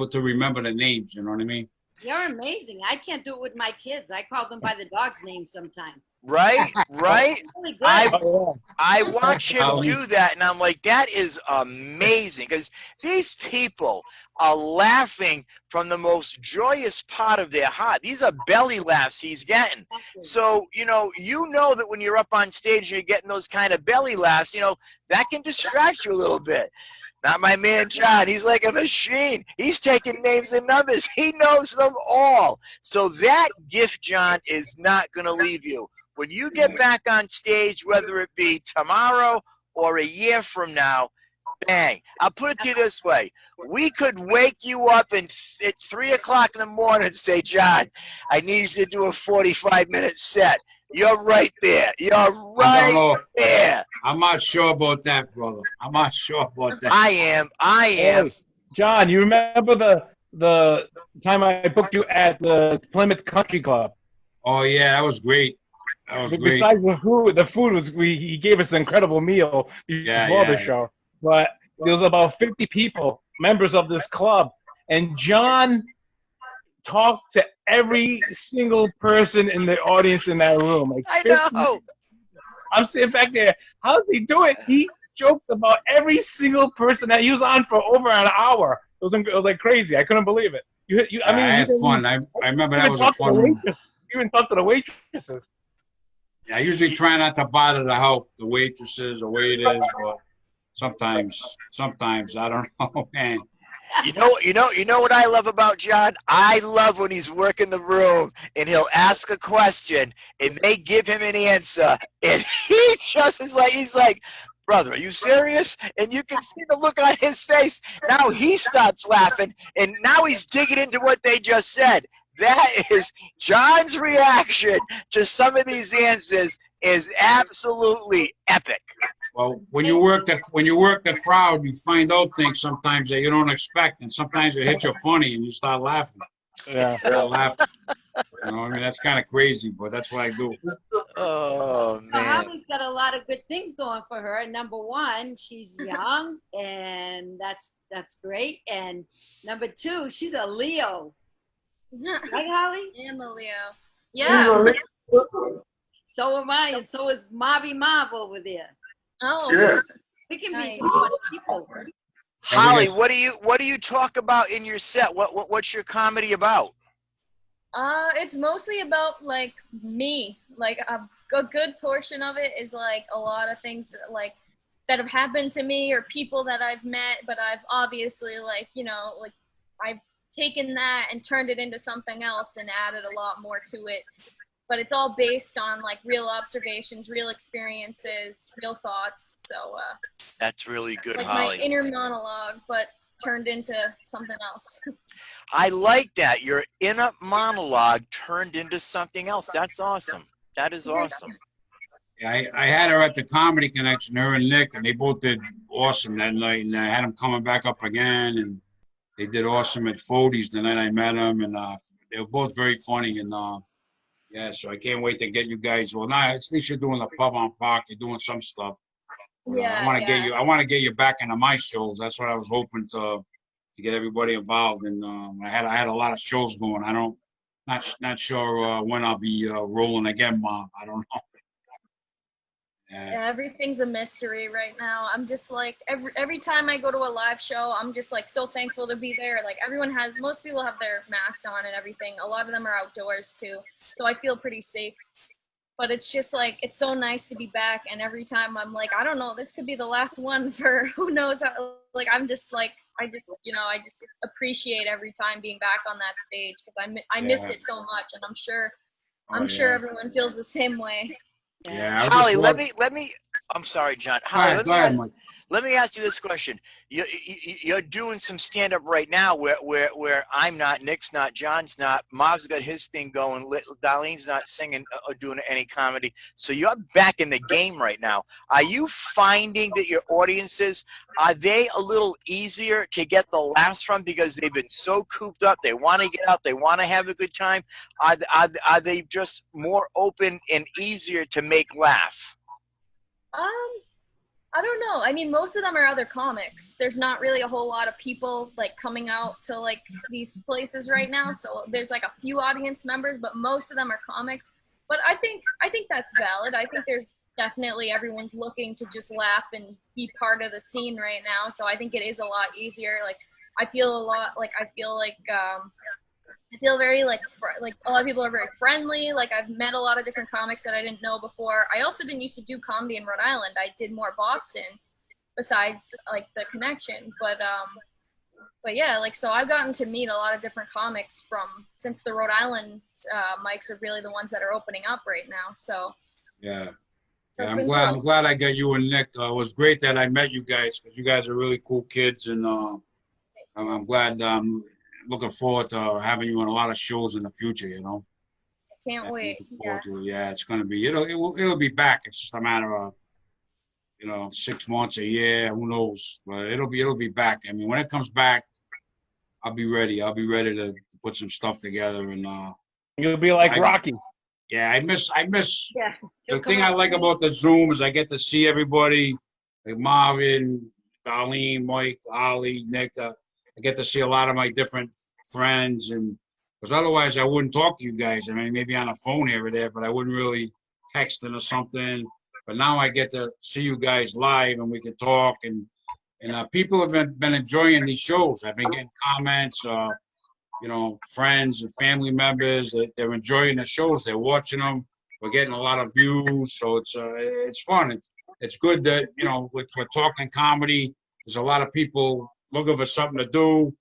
to remember the names. You know what I mean? You're amazing. I can't do it with my kids. I call them by the dog's name sometimes. Right. Really good. I watch him do that, and I'm like, that is amazing, because these people are laughing from the most joyous part of their heart. These are belly laughs he's getting. So, you know that when you're up on stage and you're getting those kind of belly laughs, that can distract you a little bit. Not my man John. He's like a machine. He's taking names and numbers. He knows them all. So that gift, John, is not going to leave you. When you get back on stage, whether it be tomorrow or a year from now, bang. I'll put it to you this way. We could wake you up at 3 o'clock in the morning and say, John, I need you to do a 45-minute set. You're right there. You're right there. I'm not sure about that, brother. I'm not sure about that. I am. Hey, John, you remember the time I booked you at the Plymouth Country Club? Oh, yeah, that was great. That was great. Besides the food was he gave us an incredible meal before the show. But there was about 50 people, members of this club, and John talked to every single person in the audience in that room. Like I know. I'm sitting back there. How does he do it? He joked about every single person that he was on for over an hour. It was like crazy. I couldn't believe it. I had fun. I remember that was a fun room. You even talked to the waitresses. Yeah, I usually try not to bother to help the waitresses or waiters, but sometimes I don't know, man. You know what I love about John? I love when he's working the room and he'll ask a question and they give him an answer and he just is like, he's like, brother, are you serious? And you can see the look on his face. Now he starts laughing and now he's digging into what they just said. That is John's reaction to some of these answers is absolutely epic. Well, when you work the crowd, you find out things sometimes that you don't expect, and sometimes it hits you funny, and you start laughing. Yeah, laughing. I mean, that's kind of crazy, but that's what I do. Oh man! So Holly's got a lot of good things going for her. Number one, she's young, and that's great. And number two, she's a Leo. Right, Holly? I am a Leo. Yeah. So am I, and so is Marvin Marv over there. Oh. Yeah. We can be some fun people. Holly, what do you talk about in your set? What's your comedy about? It's mostly about like me. Like a good portion of it is like a lot of things that, like that have happened to me or people that I've met, but I've obviously like, you know, like I've taken that and turned it into something else and added a lot more to it. But it's all based on like real observations, real experiences, real thoughts. So That's really good, like Holly. my inner monologue, but turned into something else. I like that. Your inner monologue turned into something else. That's awesome. That is awesome. Yeah, I had her at the Comedy Connection, her and Nick, and they both did awesome that night. And I had them coming back up again, and they did awesome at Fody's the night I met them, and they were both very funny. And yeah, so I can't wait to get you guys. Well, now at least you're doing the pub on Park. You're doing some stuff. But, Yeah, I want to yeah. get you. I want to get you back into my shows. That's what I was hoping to get everybody involved. And I had a lot of shows going. I don't, not sure when I'll be rolling again, Mom. I don't know. Yeah, everything's a mystery right now. I'm just like every time I go to a live show, I'm just like so thankful to be there. Like most people have their masks on and everything. A lot of them are outdoors too, so I feel pretty safe. But it's just like it's so nice to be back. And every time I'm like, I don't know, this could be the last one for who knows how. Like I'm just like I just appreciate every time being back on that stage because I miss it so much, and I'm sure everyone feels the same way. Yeah, Holly, let me. I'm sorry, John. Holly, go ahead, Mike. let me ask you this question. You're doing some stand up right now where I'm not, Nick's not, John's not, Marv's got his thing going, Darlene's not singing or doing any comedy. So you're back in the game right now. Are you finding that your audiences, are they a little easier to get the laughs from because they've been so cooped up? They want to get out. They want to have a good time. Are they just more open and easier to make laugh? I don't know. I mean, most of them are other comics. There's not really a whole lot of people like coming out to like these places right now. So there's like a few audience members, but most of them are comics. But I think that's valid. I think there's definitely everyone's looking to just laugh and be part of the scene right now. So I think it is a lot easier. Like I feel very like a lot of people are very friendly. Like I've met a lot of different comics that I didn't know before. I also didn't used to do comedy in Rhode Island. I did more Boston besides like the connection. But yeah, like so I've gotten to meet a lot of different comics since the Rhode Island mics are really the ones that are opening up right now. So yeah. So I'm glad I got you and Nick. It was great that I met you guys because you guys are really cool kids, and I'm glad. Looking forward to having you on a lot of shows in the future. You know. I can't wait. Yeah, it's gonna be. It'll be back. It's just a matter of 6 months, a year. Who knows? But it'll be back. I mean, when it comes back, I'll be ready. I'll be ready to put some stuff together and. You'll be like Rocky. Yeah, I miss. Yeah. The thing I like about the Zoom is I get to see everybody, like Marvin, Darlene, Mike, Holly, Nick. I get to see a lot of my different friends, and because otherwise I wouldn't talk to you guys. I mean, maybe on a phone here or there, but I wouldn't really texting or something. But now I get to see you guys live, and we can talk, and people have been enjoying these shows. I've been getting comments, friends and family members. They're enjoying the shows. They're watching them. We're getting a lot of views, so it's fun. It's good that we're talking comedy. There's a lot of people looking for something to do.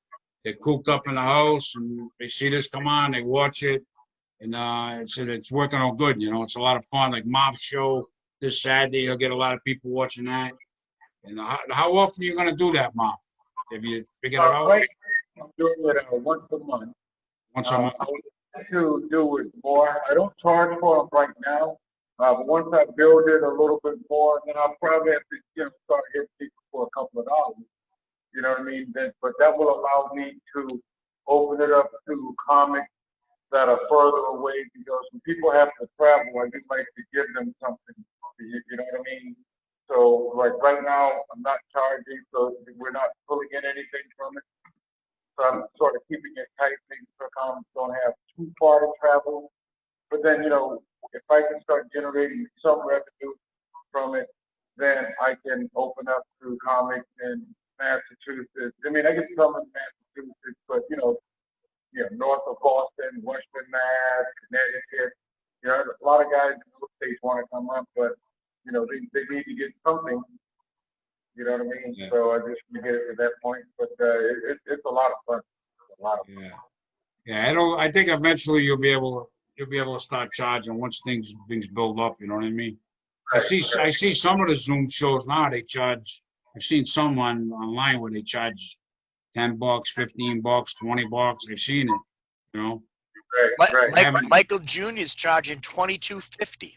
They're cooped up in the house, and they see this come on, they watch it, and it's working out good. It's a lot of fun. Like Mob's show this Saturday, you'll get a lot of people watching that. And how often are you gonna do that, Mob? Have you figured it out? Right. I'm doing it once a month. Once a month. I would like to do it more. I don't charge for them right now, but once I build it a little bit more, then I'll probably have to start hitting people for a couple of dollars. You know what I mean? But that will allow me to open it up to comics that are further away, because when people have to travel, I do like to give them something. You know what I mean? So like right now, I'm not charging, so we're not pulling in anything from it. So I'm sort of keeping it tight, making sure comics don't have too far to travel. But then, if I can start generating some revenue from it, then I can open up to comics in Massachusetts. I mean, I get some in Massachusetts, but north of Boston, Western Mass, Connecticut. A lot of guys in those states want to come up, but they need to get something You know what I mean? Yeah. So I just want to get it to that point. But it's a lot of fun. It's a lot of fun. Yeah. Yeah, I think eventually you'll be able to start charging once things build up. You know what I mean? I see some of the Zoom shows now. They charge. I've seen some online where they charge $10, $15, $20. I've seen it. You know. Right. Michael Jr. is charging $22.50.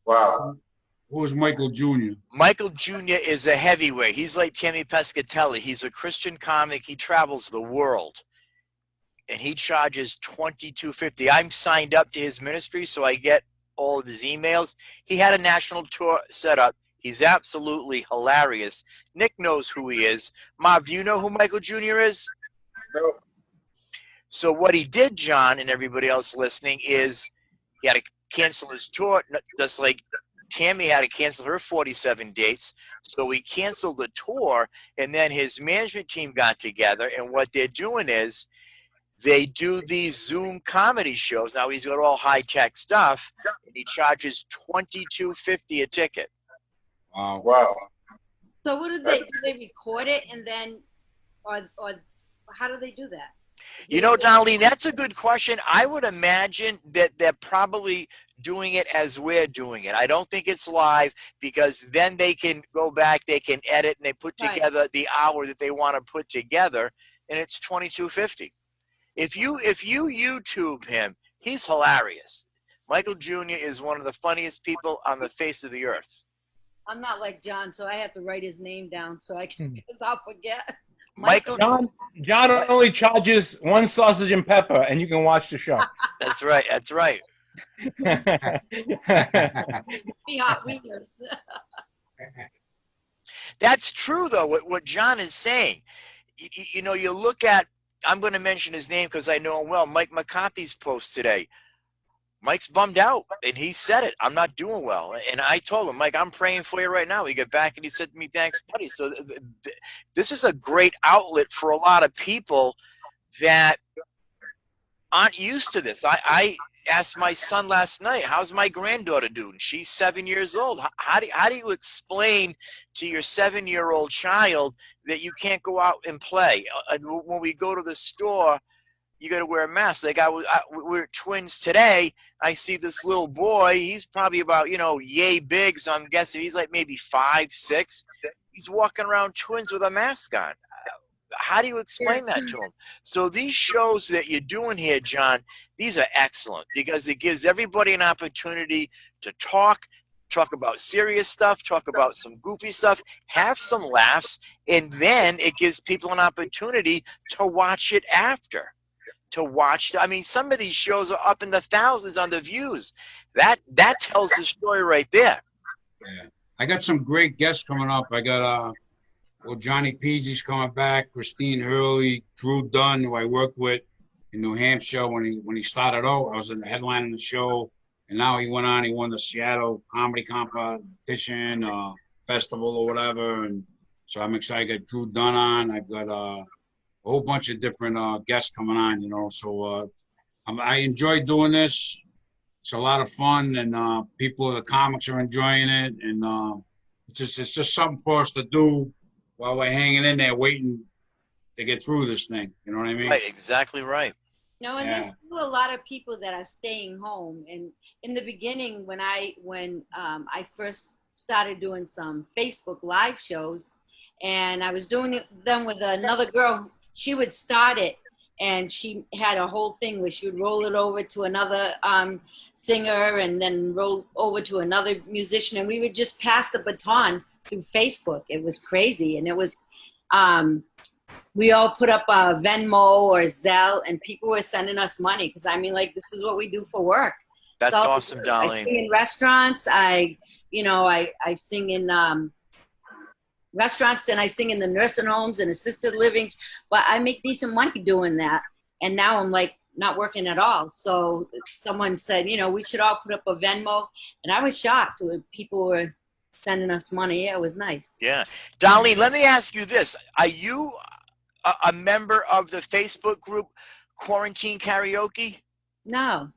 Wow. Who's Michael Jr.? Michael Jr. is a heavyweight. He's like Tammy Pescatelli. He's a Christian comic. He travels the world. And he charges $22.50. I'm signed up to his ministry, so I get all of his emails. He had a national tour set up. He's absolutely hilarious. Nick knows who he is. Marv, do you know who Michael Jr. is? No. So what he did, John, and everybody else listening, is he had to cancel his tour, just like Tammy had to cancel her 47 dates. So he canceled the tour, and then his management team got together, and what they're doing is they do these Zoom comedy shows. Now he's got all high-tech stuff, and he charges $22.50 a ticket. Wow. So what do they record it and then, or how do they do that? You know, Darlene, that's a good question. I would imagine that they're probably doing it as we're doing it. I don't think it's live because then they can go back, they can edit, and they put together the hour that they want to put together, and it's $22.50. If you YouTube him, he's hilarious. Michael Jr. is one of the funniest people on the face of the earth. I'm not like John, so I have to write his name down so I can, because I'll forget. John only charges one sausage and pepper, and you can watch the show. That's right. That's right. Be hot wieners. That's true, though, what John is saying. You know, you look at, I'm going to mention his name because I know him well, Mike McCarthy's post today. Mike's bummed out, and he said it. I'm not doing well. And I told him, Mike, I'm praying for you right now. He got back, and he said to me, thanks, buddy. So this is a great outlet for a lot of people that aren't used to this. I asked my son last night, how's my granddaughter doing? She's 7 years old. How do you explain to your 7-year-old child that you can't go out and play? When we go to the store, you got to wear a mask. Like we're twins today. I see this little boy. He's probably about, yay big. So I'm guessing he's like maybe 5, 6. He's walking around twins with a mask on. How do you explain that to him? So these shows that you're doing here, John, these are excellent because it gives everybody an opportunity to talk about serious stuff, talk about some goofy stuff, have some laughs, and then it gives people an opportunity to watch it after. Some of these shows are up in the thousands on the views. That tells the story right there. Yeah. I got some great guests coming up. I got Johnny Peasy's coming back, Christine Hurley, Drew Dunn, who I worked with in New Hampshire when he started out. I was in the headline of the show, and now he won the Seattle Comedy Competition Festival or whatever, and so I'm excited. I got Drew Dunn on. I've got a whole bunch of different guests coming on, so I enjoy doing this. It's a lot of fun, and the comics are enjoying it, and it's just something for us to do while we're hanging in there waiting to get through this thing. You know what I mean? Right, exactly right. And there's still a lot of people that are staying home. And in the beginning, when I first started doing some Facebook Live shows, and I was doing them with another girl, she would start it, and she had a whole thing where she would roll it over to another singer and then roll over to another musician, and we would just pass the baton through Facebook. It was crazy, and it was we all put up a Venmo or Zelle, and people were sending us money because this is what we do for work. That's so awesome, Darlene. I sing in restaurants. I sing in restaurants, and I sing in the nursing homes and assisted livings, but I make decent money doing that. And now I'm not working at all. So someone said, we should all put up a Venmo, and I was shocked when people were sending us money. Yeah, it was nice. Yeah. Darlene, let me ask you this. Are you a member of the Facebook group Quarantine Karaoke? No,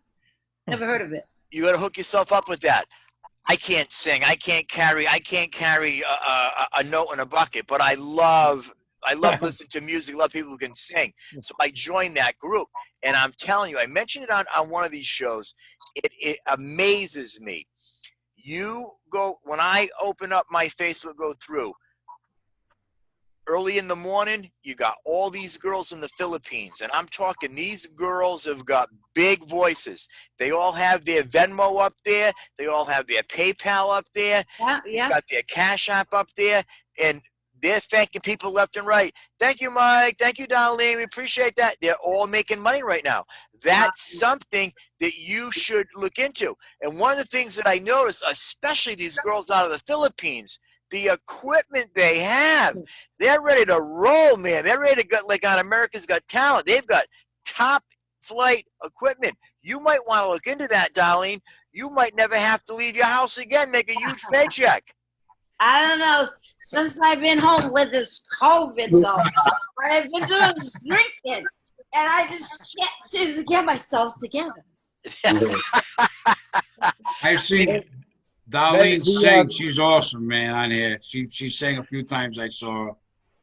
never heard of it. You got to hook yourself up with that. I can't sing. I can't carry a note in a bucket, but I love listening to music. Love people who can sing. So I joined that group, and I'm telling you, I mentioned it on one of these shows. It amazes me. You go when I open up my Facebook, go through. Early in the morning, you got all these girls in the Philippines, and I'm talking these girls have got big voices. They all have their Venmo up there. They all have their PayPal up there. Yeah. Got their Cash App up there, and they're thanking people left and right. Thank you, Mike. Thank you, Darlene. We appreciate that. They're all making money right now. That's something that you should look into. And one of the things that I noticed, especially these girls out of the Philippines, the equipment they have, they're ready to roll, man. They're ready to go like on America's Got Talent. They've got top flight equipment. You might want to look into that, Darlene. You might never have to leave your house again, make a huge paycheck. I don't know. Since I've been home with this COVID, though, what I've been doing is drinking, and I just can't seem to get myself together. I've seen Darlene sing. She's awesome, man, on here. She sang a few times. I saw her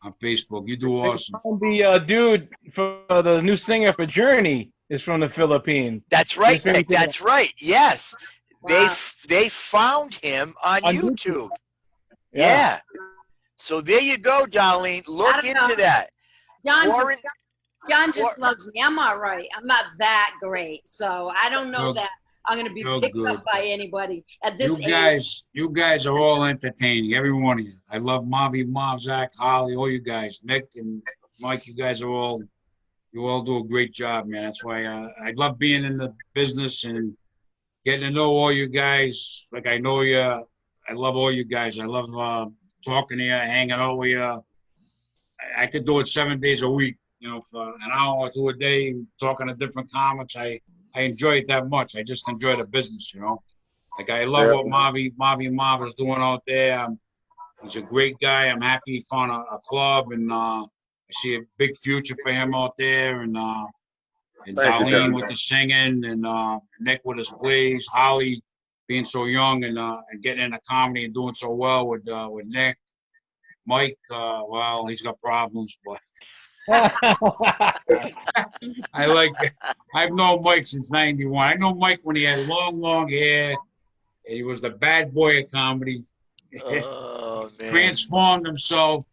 on Facebook. You do awesome. The dude for the new singer for Journey is from the Philippines. That's right, Nick. That's right. Yes. Wow. They found him on YouTube. Yeah. So there you go, Darlene. Look into that. John just loves me. I'm all right. I'm not that great, so I don't know that I'm going to be picked up by anybody at this age. You guys are all entertaining, every one of you. I love Marvin, Zach, Holly, all you guys, Nick and Mike. You guys are all do a great job, man. That's why I love being in the business and getting to know all you guys. Like I know you. I love all you guys. I love talking to you, hanging out with you. I could do it 7 days a week, for an hour or two a day, talking to different comics. I enjoy it that much. I just enjoy the business, Like I love what Marv is doing out there. He's a great guy. I'm happy he found a club, and I see a big future for him out there. And Darlene with the singing, and Nick with his plays, Holly being so young and getting into comedy and doing so well with Nick. Mike, well, he's got problems, but I've known Mike since '91. I know Mike when he had long hair, and he was the bad boy of comedy. Oh, man. Transformed himself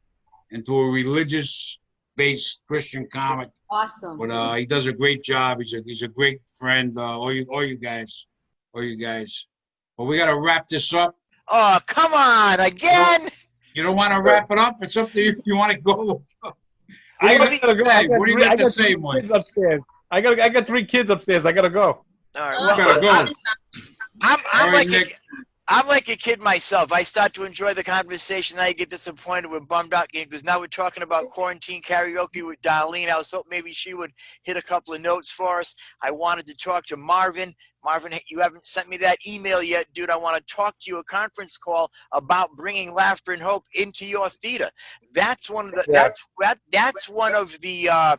into a religious-based Christian comic. Awesome. But he does a great job. He's a great friend. All you guys. But we got to wrap this up. Oh, come on, again. You don't want to wrap it up? It's up to you. You want to go? I gotta go. What do you got to say, Mike? Upstairs. I got 3 kids upstairs. I gotta go. All right, well, Gotta go. I'm like a kid myself. I start to enjoy the conversation. I get disappointed with bummed out because now we're talking about quarantine karaoke with Darlene. I was hoping maybe she would hit a couple of notes for us. I wanted to talk to Marvin. Marvin, you haven't sent me that email yet, dude. I want to talk to you, a conference call about bringing Laughter and Hope into your theater. That's one of the that's one of the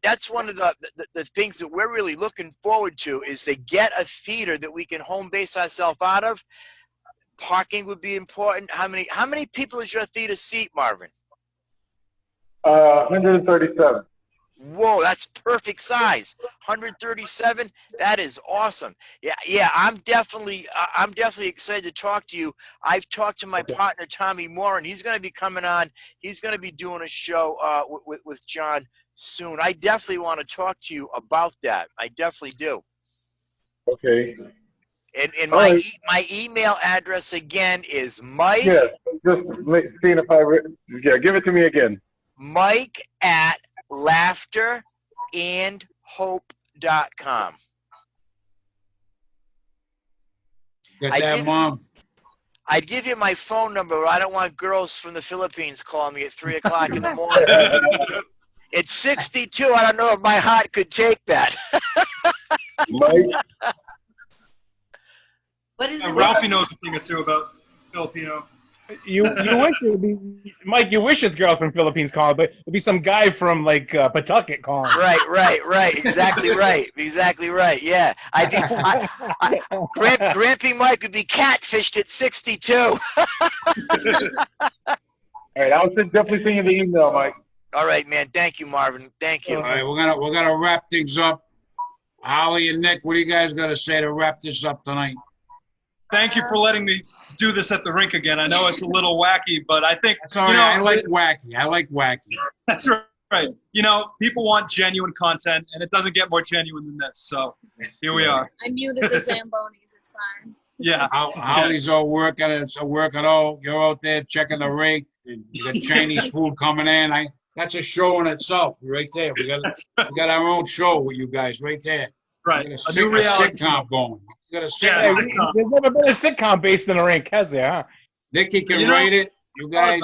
that's one of the things that we're really looking forward to, is to get a theater that we can home base ourselves out of. Parking would be important. How many people is your theater seat, Marvin? 137. Whoa, that's perfect size. 137. That is awesome. Yeah. I'm definitely excited to talk to you. I've talked to my partner Tommy Moore, and he's going to be coming on. He's going to be doing a show with John soon. I definitely want to talk to you about that. I definitely do. Okay. And my email address again is Mike. Yeah, just seeing if give it to me again. Mike at laughterandhope.com. Got that, Mom? I'd give you my phone number, but I don't want girls from the Philippines calling me at 3 o'clock in the morning. It's 62. I don't know if my heart could take that. Mike. What is it? Ralphie knows a thing or two about Filipino. You wish it would be Mike. You wish it's girls from Philippines calling, but it'd be some guy from like Pawtucket calling. Right. Exactly right. Yeah. Grampy Mike would be catfished at 62. All right, I was definitely thinking the email, Mike. All right, man. Thank you, Marvin. Thank you. All right, we're gonna wrap things up. Holly and Nick, what do you guys got to say to wrap this up tonight? Thank you for letting me do this at the rink again. I know it's a little wacky, but I think That's all right. I like wacky. That's right. You know, people want genuine content, and it doesn't get more genuine than this. So here we are. I muted the Zambonis. It's fine. Yeah. Holly's all working. It's a working out. You're out there checking the rink. And you got Chinese food coming in. That's a show in itself, right there. We got our own show with you guys, right there. Right. A new reality sitcom going. You got a sitcom. Yeah, there's never been a sitcom based in a rink, has there? Huh? Nicky can write it. You guys.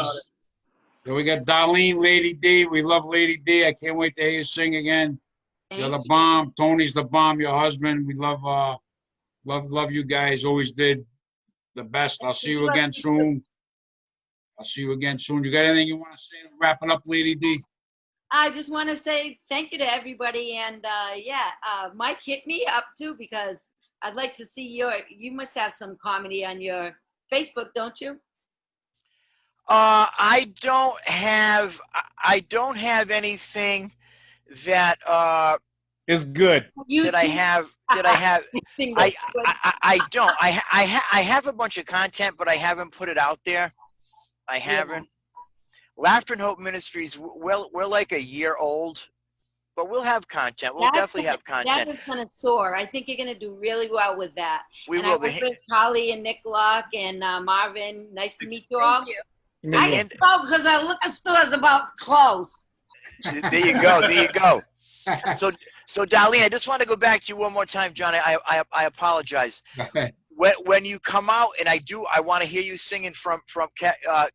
So we got Darlene, Lady D. We love Lady D. I can't wait to hear you sing again. You're the bomb. Tony's the bomb. Your husband. We love you guys. Always did the best. I'll see you again soon. You got anything you want to say to wrap it up, Lady D? I just want to say thank you to everybody. And Mike, hit me up too, because I'd like to see you must have some comedy on your Facebook, don't you? I don't have anything that is good. That I have. I don't. I have a bunch of content, but I haven't put it out there. I haven't. Laughter Hope Ministries, we're like a year old, but we'll have content. We'll definitely have content. That is going to soar. I think you're going to do really well with that. We will. I work with Holly and Nick and Marvin. Nice to meet you all. Thank you. I can tell because I look at stores about close. There you go. So Darlene, I just want to go back to you one more time, John. I apologize. When you come out, and I want to hear you singing from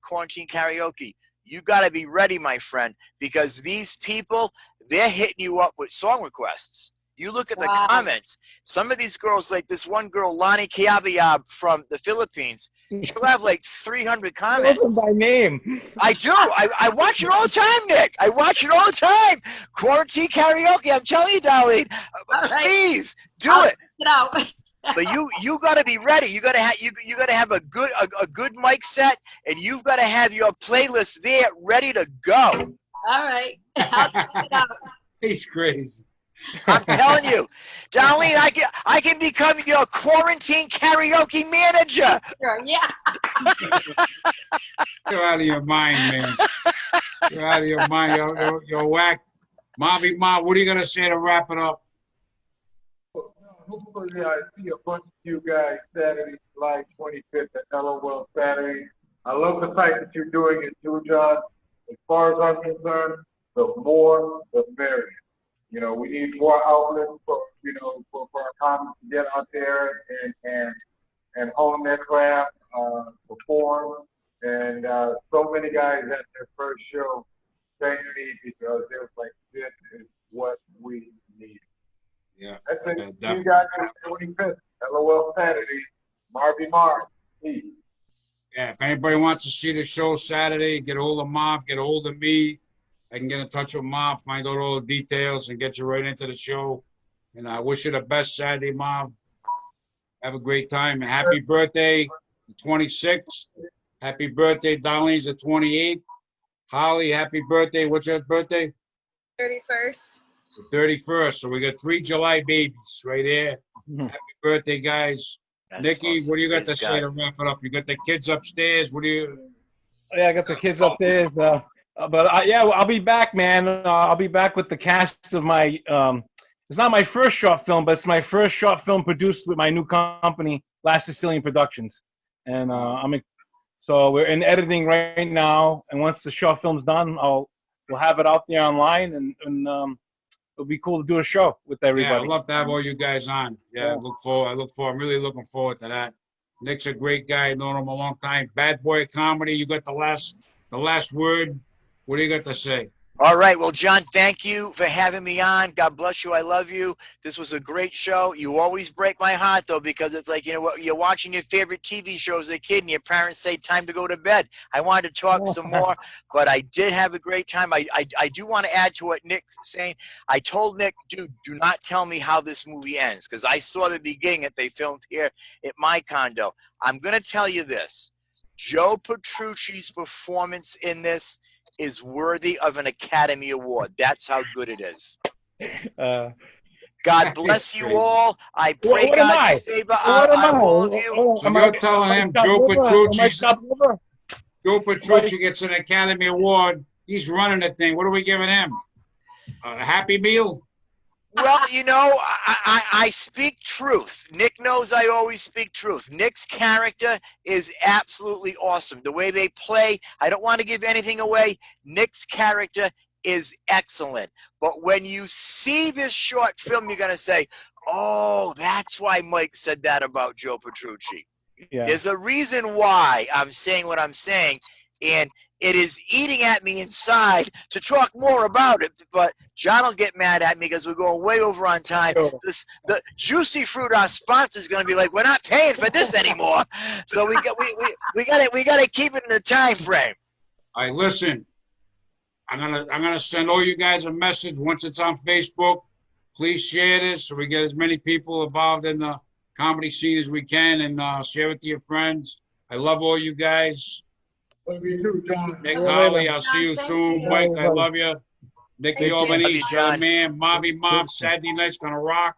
quarantine karaoke. You got to be ready, my friend, because these people, they're hitting you up with song requests. You look at the comments. Some of these girls, like this one girl, Lonnie Kiabiab from the Philippines, she'll have like 300 comments. By name. I do. I watch it all the time, Nick. I watch it all the time. Quarantine karaoke. I'm telling you, Darlene. Please do it. Get out. But you got to be ready. You got to have a good mic set, and you've got to have your playlist there ready to go. All right. I'll check it out. He's crazy. I'm telling you, Darlene, I can become your quarantine karaoke manager. Sure, yeah. You're out of your mind, man. You're out of your mind. You're whack. Mommy, Mom, what are you gonna say to wrap it up? Hopefully, I see a bunch of you guys Saturday, July 25th at LOL Saturday. I love the fact that you're doing it too, John. As far as I'm concerned, the more, the merrier. You know, we need more outlets for our comics to get out there and hone their craft, perform. And so many guys at their first show thanked me because they was like, this is what we need. Yeah. That's it. Yeah, You guys on the 25th, LOL Saturday, Marvin Marv. Peace. Yeah, if anybody wants to see the show Saturday, get a hold of Marv, get a hold of me. I can get in touch with Marv, find out all the details, and get you right into the show. And I wish you the best Saturday, Marv. Have a great time. And happy birthday, the 26th. Happy birthday, Darlene's the 28th. Holly, happy birthday. What's your birthday? 31st. The 31st. So we got 3 July babies right there. Happy birthday, guys. That's Nikki, awesome. what do you got Praise to say God. to wrap it up? You got the kids upstairs. What do you? Yeah, I got the kids upstairs. I'll be back, man. I'll be back with the cast of my. It's not my first short film, but it's my first short film produced with my new company, Last Sicilian Productions, and so we're in editing right now. And once the short film's done, we'll have it out there online, and it'll be cool to do a show with everybody. Yeah, I'd love to have all you guys on. Yeah, I'm really looking forward to that. Nick's a great guy. Known him a long time. Bad Boy Comedy. You got the last word. What do you got to say? All right. Well, John, thank you for having me on. God bless you. I love you. This was a great show. You always break my heart, though, because it's like, you know what, you're watching your favorite TV show as a kid and your parents say, time to go to bed. I wanted to talk some more, but I did have a great time. I do want to add to what Nick's saying. I told Nick, dude, do not tell me how this movie ends, because I saw the beginning that they filmed here at my condo. I'm going to tell you this. Joe Petrucci's performance in this is worthy of an Academy Award. That's how good it is. God bless you all. I pray God's favor on all of you. So you're telling him Joe Petrucci gets an Academy Award. He's running the thing. What are we giving him? A Happy Meal? Well, you know, I speak truth. Nick knows I always speak truth. Nick's character is absolutely awesome. The way they play, I don't want to give anything away. Nick's character is excellent. But when you see this short film, you're going to say, oh, that's why Mike said that about Joe Petrucci. Yeah. There's a reason why I'm saying what I'm saying, and it is eating at me inside to talk more about it, but John will get mad at me because we're going way over on time. Sure. The Juicy Fruit, our sponsor, is going to be like, we're not paying for this anymore. So we got to keep it in the time frame. All right, listen. I'm gonna send all you guys a message once it's on Facebook. Please share this so we get as many people involved in the comedy scene as we can, and share it to your friends. I love all you guys. Love you too, John. Nick Holly, I'll see you soon. Mike, I love you. Nick Albanese, man. Marvin Wells, Saturday night's gonna rock.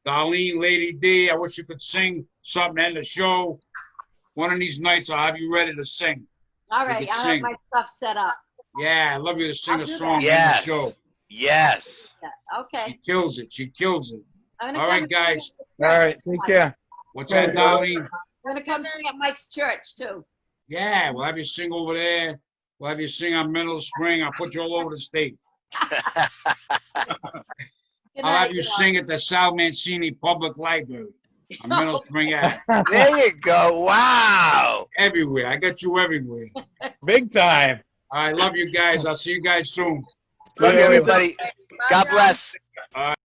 Darlene, Lady D, I wish you could sing something to end the show. One of these nights I'll have you ready to sing. All right, I'll have my stuff set up. Yeah, I love you to sing a song in the Yes. show. Yes. Okay. She kills it. She kills it. I'm All gonna right, come guys. All right, take care. What's that, Darlene? I'm gonna come sing at Mike's church too. Yeah, we'll have you sing over there. We'll have you sing on Middle Spring. I'll put you all over the state. I'll have you sing at the Sal Mancini Public Library on Middle Spring Ave. There you go. Wow. Everywhere. I got you everywhere. Big time. I love you guys. I'll see you guys soon. Love you, everybody. Bye, God John. bless.